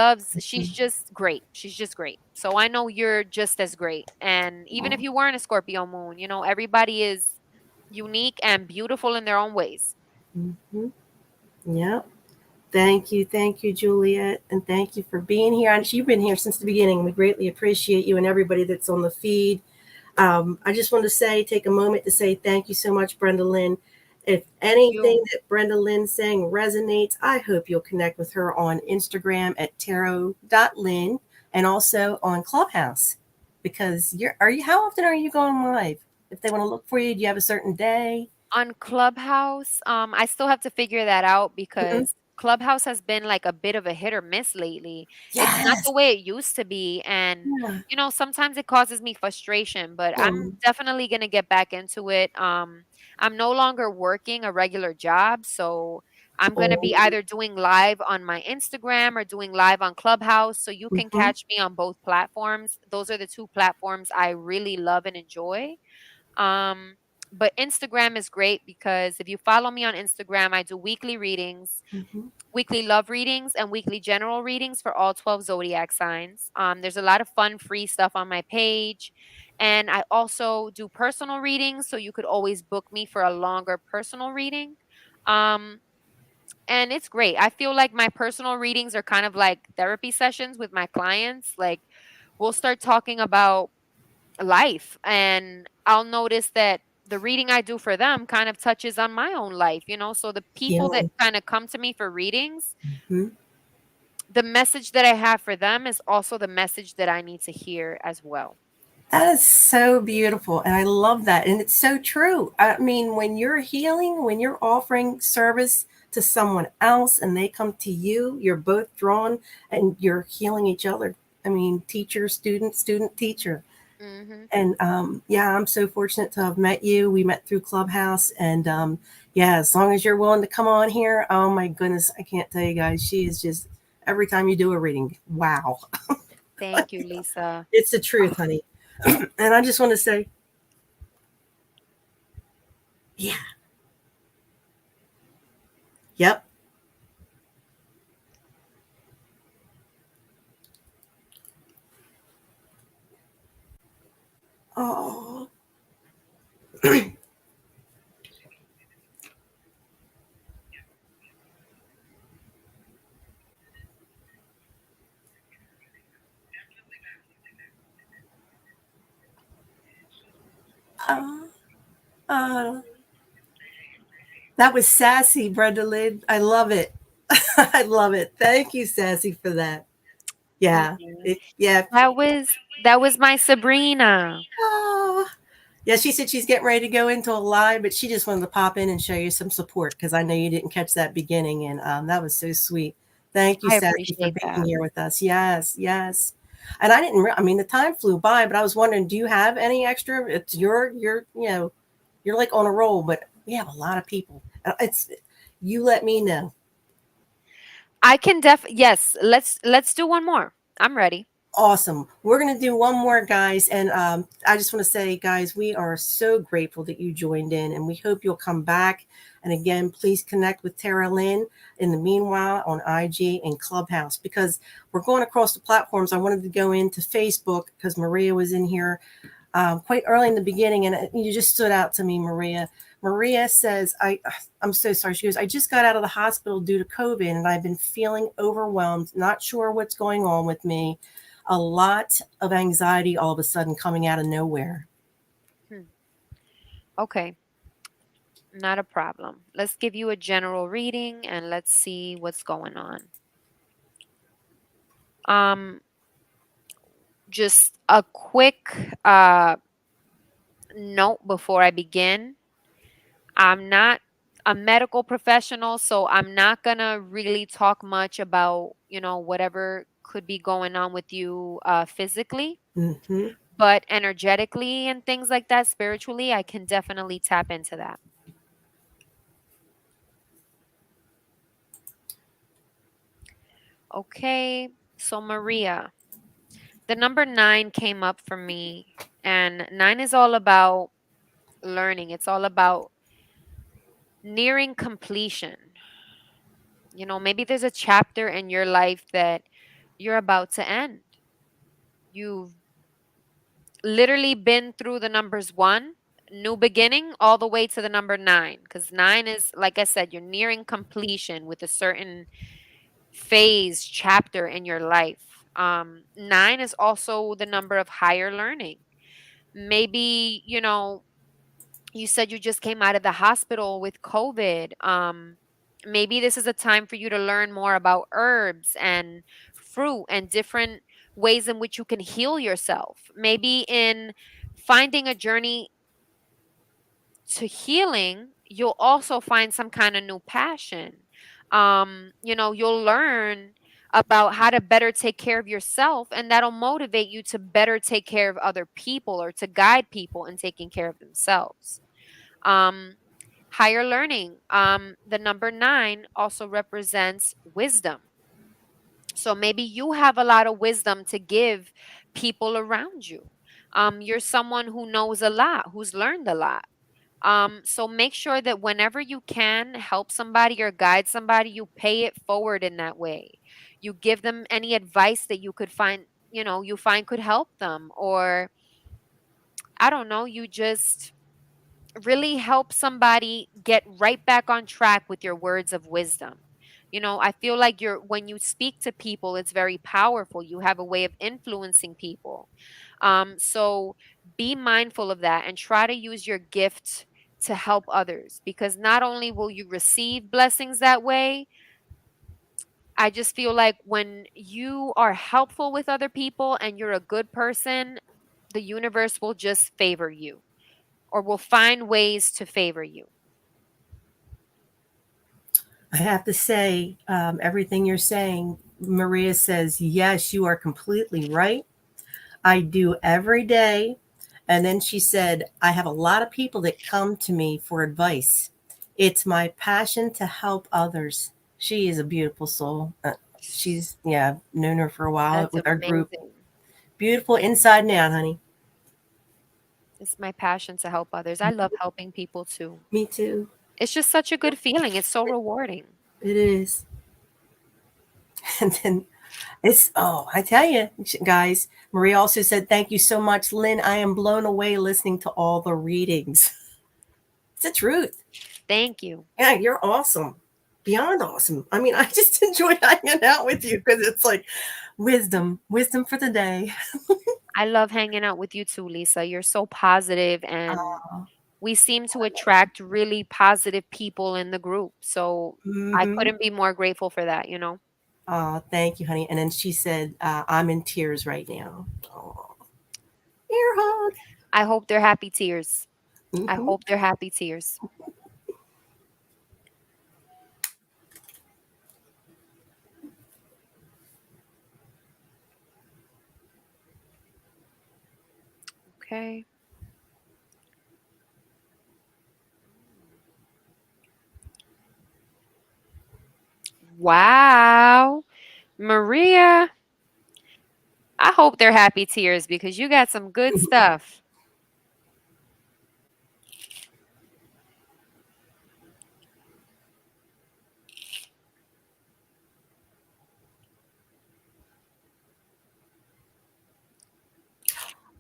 just great. She's just great. So I know you're just as great. And even if Oh, you weren't a Scorpio moon, everybody is unique and beautiful in their own ways. mm-hmm. Yeah. Thank you, Juliet, and thank you for being here. And you've been here since the beginning. We greatly appreciate you and everybody that's on the feed. I just want to take a moment to say thank you so much, Brenda Lynn. If Thank you. anything that Brenda Lynn's saying resonates, I hope you'll connect with her on Instagram at tarot.lyn and also on Clubhouse. Because how often are you going live? If they want to look for you, do you have a certain day? On Clubhouse, I still have to figure that out Mm-mm. because Clubhouse has been like a bit of a hit or miss lately. It's not Yes. the way it used to be. And, Yeah. sometimes it causes me frustration, but I'm Um, definitely going to get back into it. I'm no longer working a regular job. So I'm going to be oh, either doing live on my Instagram or doing live on Clubhouse. So you can mhm, catch me on both platforms. Those are the two platforms I really love and enjoy. But Instagram is great because if you follow me on Instagram, I do weekly readings, mhm, weekly love readings, and weekly general readings for all 12 zodiac signs. There's a lot of fun, free stuff on my page. And I also do personal readings, so you could always book me for a longer personal reading. Um, and it's great. I feel like my personal readings are kind of like therapy sessions with my clients. Like, we'll start talking about life, and I'll notice that the reading I do for them kind of touches on my own life. So the people that healing. kind of come to me for readings, Mhm. the message that I have for them is also the message that I need to hear as well. That is so beautiful. And I love that. And it's so true. I mean, when you're healing, when you're offering service to someone else and they come to you, you're both drawn and you're healing each other. I mean, teacher, student, student, teacher. Mhm. And yeah, I'm so fortunate to have met you. We met through Clubhouse, and yeah, as long as you're willing to come on here, oh my goodness, I can't tell you guys, she is just every time you do a reading, wow, Thank you, Lisa. it's the truth, honey. And I just want to say, yeah, yep, oh, uh, uh, that was sassy, Brenda Lynn. I love it. I love it. Thank you, Sassy, for that. Yeah. Mhm. Yeah. That was my Sabrina. Oh, yeah, she said she's getting ready to go into a live, but she just wanted to pop in and show you some support because I know you didn't catch that beginning, and that was so sweet. Thank you, I Sassy, for appreciate being that. here with us. Yes, yes. And I didn't. I mean, the time flew by, but I was wondering, do you have any extra? It's your, you're like on a roll, but we have a lot of people. It's you. Let me know. I can yes, let's do one more. I'm ready. Awesome. We're going to do one more, guys. And I just want to say, guys, we are so grateful that you joined in, and we hope you'll come back. And again, please connect with Tarot Lyn in the meanwhile on IG and Clubhouse because we're going across the platforms. I wanted to go into Facebook because Maria was in here quite early in the beginning, and you just stood out to me, Maria. Maria says, I'm so sorry. She goes, I just got out of the hospital due to COVID, and I've been feeling overwhelmed, not sure what's going on with me. A lot of anxiety all of a sudden coming out of nowhere. Hmm. Okay, not a problem. Let's give you a general reading and let's see what's going on. Um, just a quick note before I begin. I'm not a medical professional, so I'm not going to really talk much about, whatever could be going on with you physically, Mm-hmm. but energetically and things like that, spiritually, I can definitely tap into that. Okay, so Maria, the number 9 came up for me, and 9 is all about learning. It's all about nearing completion. Maybe there's a chapter in your life that you're about to end. You've literally been through the numbers 1, new beginning, all the way to the number 9. Because 9 is, like I said, you're nearing completion with a certain phase, chapter in your life. 9 is also the number of higher learning. Maybe, you said you just came out of the hospital with COVID. Maybe this is a time for you to learn more about herbs and fruit and different ways in which you can heal yourself. Maybe in finding a journey to healing, you'll also find some kind of new passion. You'll learn about how to better take care of yourself, and that'll motivate you to better take care of other people or to guide people in taking care of themselves. um, Higher learning. The number 9 also represents wisdom. So maybe you have a lot of wisdom to give people around you. You're someone who knows a lot, who's learned a lot. So make sure that whenever you can help somebody or guide somebody, you pay it forward in that way. You give them any advice that you could find, you find could help them, or I don't know, you just really help somebody get right back on track with your words of wisdom. I feel like when you speak to people, it's very powerful. You have a way of influencing people. So be mindful of that and try to use your gift to help others, because not only will you receive blessings that way, I just feel like when you are helpful with other people and you're a good person, the universe will just favor you or will find ways to favor you. I have to say, everything you're saying, Maria says, yes, you are completely right. I do every day. And then she said, I have a lot of people that come to me for advice. It's my passion to help others. She is a beautiful soul. She's, yeah, known her for a while That's with our group. amazing. Beautiful inside and out, honey. It's my passion to help others. I love helping people too. Me too. It's just such a good feeling. It's so rewarding. It is. And then it's, oh, I tell you, guys, Maria also said, thank you so much, Lynn. I am blown away listening to all the readings. It's the truth. Thank you. Yeah, you're awesome. Beyond awesome. I mean, I just enjoy hanging out with you because it's like wisdom, wisdom for the day. I love hanging out with you too, Lisa. You're so positive, and Oh, we seem to attract really positive people in the group. So I mm-hmm. couldn't be more grateful for that. Oh, thank you, honey. And then she said, I'm in tears right now. Oh, ear hug. I hope they're happy tears. I Mm-hmm. hope they're happy tears. Okay. Wow. Maria, I hope they're happy tears because you got some good stuff.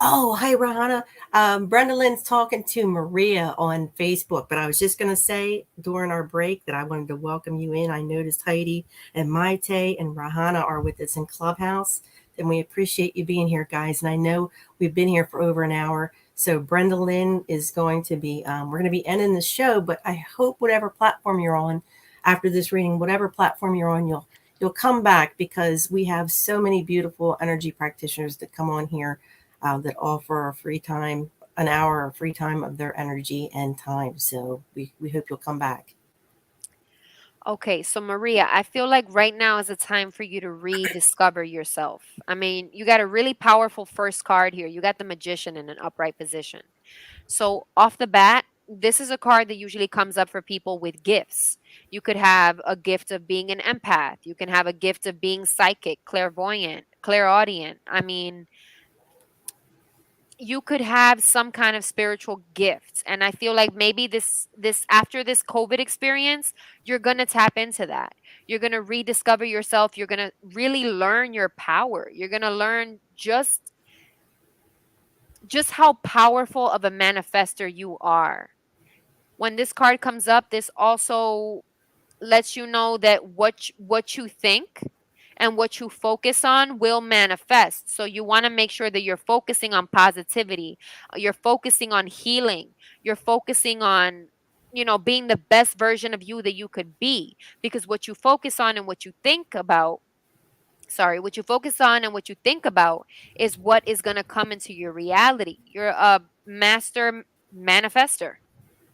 Oh, hey, Rahana. Brenda Lynn's talking to Maria on Facebook, but I was just going to say during our break that I wanted to welcome you in. I noticed Heidi and Maite and Rahana are with us in Clubhouse, and we appreciate you being here, guys. And I know we've been here for over an hour. So Brenda Lynn is going to be, we're going to be ending the show, but I hope whatever platform you're on after this reading, whatever platform you're on, you'll come back because we have so many beautiful energy practitioners that come on here that offer a free time, an hour of free time of their energy and time. So we hope you'll come back. Okay, so Maria, I feel like right now is a time for you to rediscover yourself. I mean, you got a really powerful first card here. You got the Magician in an upright position. So, off the bat, this is a card that usually comes up for people with gifts. You could have a gift of being an empath. You can have a gift of being psychic, clairvoyant, clairaudient. I mean, you could have some kind of spiritual gift, and I feel like maybe this after this COVID experience, you're going to tap into that. You're going to rediscover yourself. You're going to really learn your power. You're going to learn just how powerful of a manifester you are. When this card comes up, this also lets you know that what you think and what you focus on will manifest. So you want to make sure that you're focusing on positivity, you're focusing on healing, you're focusing on being the best version of you that you could be, because what you focus on and what you think about, what you focus on and what you think about is what is going to come into your reality. You're a master manifester.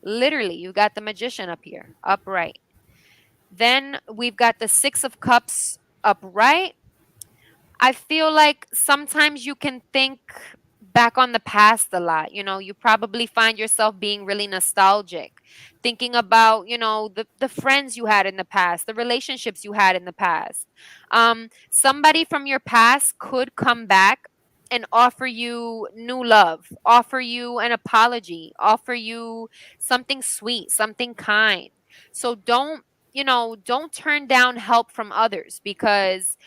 Literally, you got the Magician up here, upright. Then we've got the Six of Cups upright. I feel like sometimes you can think back on the past a lot. You probably find yourself being really nostalgic, thinking about, the friends you had in the past, the relationships you had in the past. Somebody from your past could come back and offer you new love, offer you an apology, offer you something sweet, something kind. So don't turn down help from others because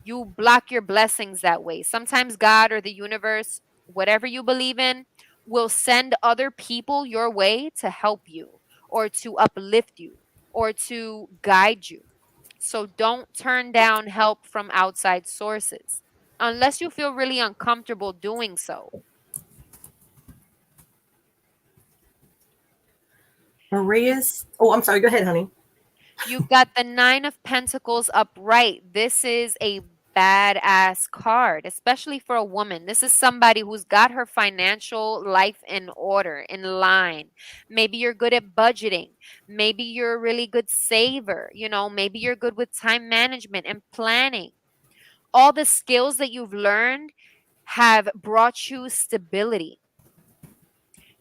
you block your blessings that way. Sometimes God or the universe, whatever you believe in, will send other people your way to help you or to uplift you or to guide you. So don't turn down help from outside sources unless you feel really uncomfortable doing so. Maria's, oh, I'm sorry. Go ahead, honey. You've got the Nine of Pentacles upright. This is a badass card, especially for a woman. This is somebody who's got her financial life in order, in line. Maybe you're good at budgeting. Maybe you're a really good saver. Maybe you're good with time management and planning. All the skills that you've learned have brought you stability.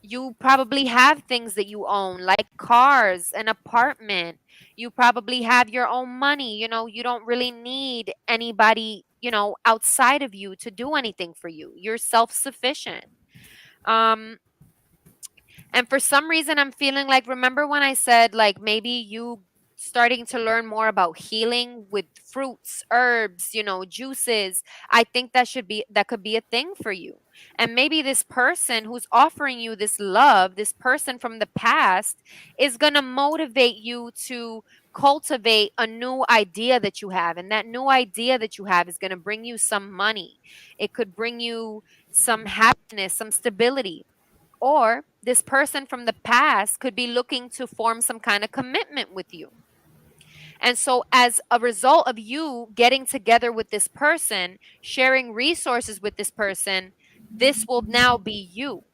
You probably have things that you own, like cars, an apartment. You probably have your own money. You don't really need anybody, outside of you to do anything for you. You're self sufficient. Um, and for some reason, I'm feeling like, remember when I said, like, maybe you starting to learn more about healing with fruits, herbs, juices? I think that could be a thing for you. And maybe this person who's offering you this love, this person from the past, is going to motivate you to cultivate a new idea that you have. And that new idea that you have is going to bring you some money. It could bring you some happiness, some stability. Or this person from the past could be looking to form some kind of commitment with you. And so, as a result of you getting together with this person, sharing resources with this person, this will now be you.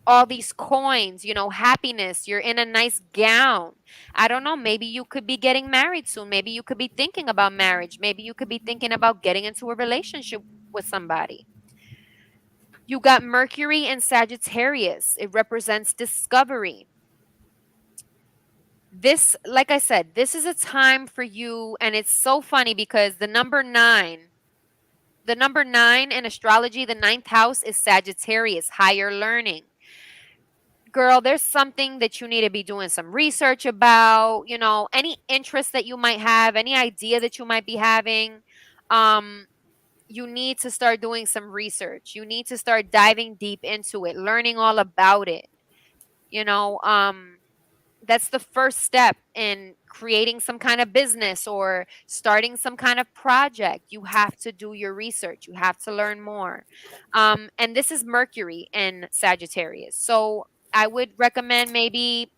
All these coins, happiness, you're in a nice gown. I don't know, maybe you could be getting married soon. Maybe you could be thinking about marriage. Maybe you could be thinking about getting into a relationship with somebody. You got Mercury and Sagittarius. It represents discovery. This, like I said, this is a time for you. And it's so funny because the number nine in astrology, the ninth house is Sagittarius, higher learning. Girl, there's something that you need to be doing some research about, any interest that you might have, any idea that you might be having. Um, you need to start doing some research. You need to start diving deep into it, learning all about it. You know, um, that's the first step in creating some kind of business or starting some kind of project. You have to do your research. You have to learn more. And this is Mercury in Sagittarius. So I would recommend maybe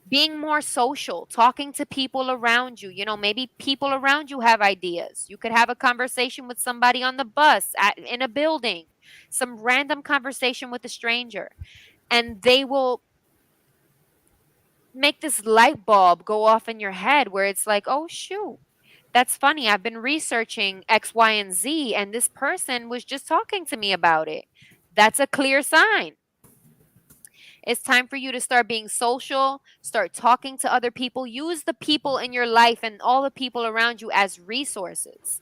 being more social, talking to people around you. Maybe people around you have ideas. You could have a conversation with somebody on the bus, in a building, some random conversation with a stranger, and they will make this light bulb go off in your head where it's like, oh, shoot, that's funny. I've been researching X, Y, and Z, and this person was just talking to me about it. That's a clear sign. It's time for you to start being social, start talking to other people, use the people in your life and all the people around you as resources.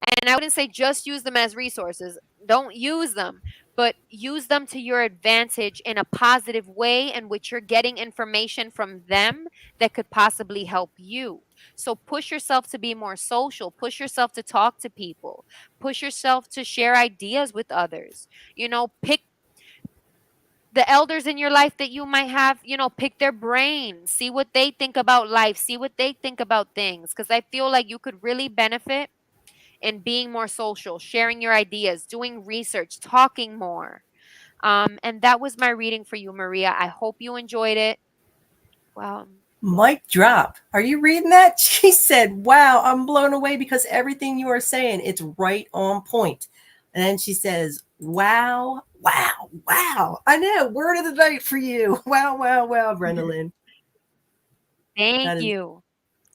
And I wouldn't say just use them as resources. Don't use them, but use them to your advantage in a positive way in which you're getting information from them that could possibly help you. So push yourself to be more social, push yourself to talk to people, push yourself to share ideas with others. Pick the elders in your life that you might have, pick their brain, see what they think about life, see what they think about things. Because I feel like you could really benefit in being more social, sharing your ideas, doing research, talking more. And that was my reading for you, Maria. I hope you enjoyed it. Wow. Mic drop. Are you reading that? She said, wow, I'm blown away because everything you are saying, it's right on point. And then she says, wow, wow, wow. I know. Word of the night for you. Wow, wow, wow, Brenda Lynn. Thank That is you.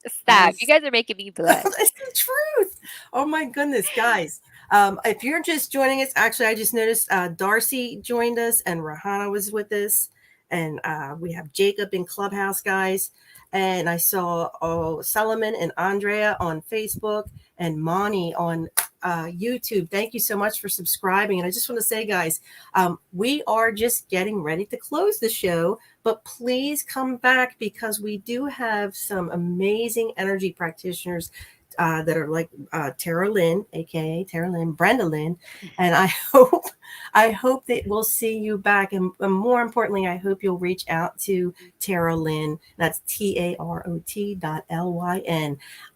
that Stop. You is guys are making me blush. That's the truth. Oh my goodness, guys. If you're just joining us, actually, I just noticed Darcy joined us and Rahana was with us. And we have Jacob in Clubhouse, guys. And I saw Solomon and Andrea on Facebook and Monty on YouTube. Thank you so much for subscribing. And I just want to say, guys, we are just getting ready to close the show, but please come back because we do have some amazing energy practitioners that are like Tarot Lyn, aka Tarot Lyn, Brenda Lynn, and I hope that we'll see you back, and more importantly, I hope you'll reach out to Tarot Lyn. That's TAROT.LYN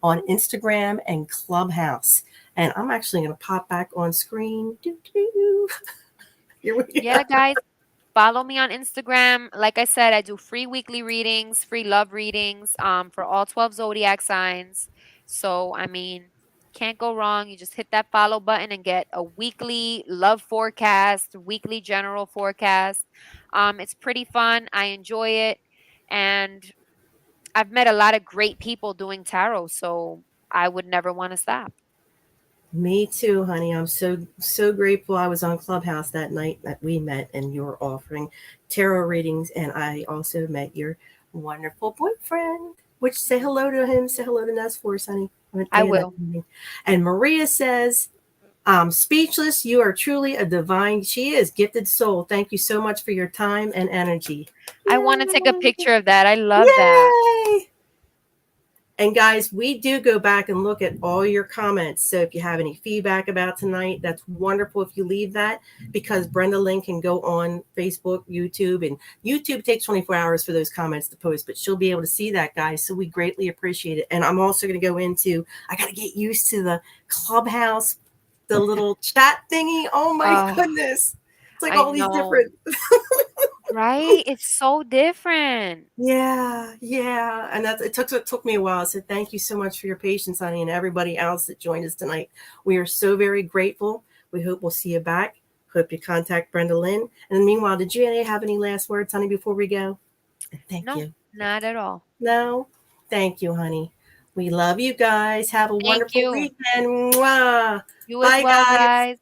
on Instagram and Clubhouse. And I'm actually going to pop back on screen. Doo-doo. Here we go. Yeah, guys, follow me on Instagram. Like I said, I do free weekly readings, free love readings, for all 12 zodiac signs. So, I mean, can't go wrong. You just hit that follow button and get a weekly love forecast, weekly general forecast. It's pretty fun. I enjoy it. And I've met a lot of great people doing tarot, so I would never want to stop. Me too, honey. I'm so grateful. I was on Clubhouse that night that we met, and you were offering tarot readings, and I also met your wonderful boyfriend. Which say hello to him. Say hello to Ness for us, honey. I went I day of that will. meeting. And Maria says, "I'm speechless. You are truly a divine. She is gifted soul. Thank you so much for your time and energy." I want to take a Yay! picture of that. I love that. Yay! And guys, we do go back and look at all your comments. So if you have any feedback about tonight, that's wonderful if you leave that, because Brenda Lynn can go on Facebook, YouTube, and YouTube takes 24 hours for those comments to post, but she'll be able to see that, guys. So we greatly appreciate it. And I'm also going to go into, I got to get used to the Clubhouse, the little chat thingy. Oh my Oh, goodness. It's like I all these know. different. Right? It's so different. Yeah, yeah, and that it took me a while. So thank you so much for your patience, honey, and everybody else that joined us tonight. We are so very grateful. We hope we'll see you back. Hope you contact Brenda Lynn. And meanwhile, did you have any last words, honey, before we go? Thank No, you. not at all. No, thank you, honey. We love you guys. Have a Thank wonderful you. weekend. Mwah. You as Bye, well, guys. guys.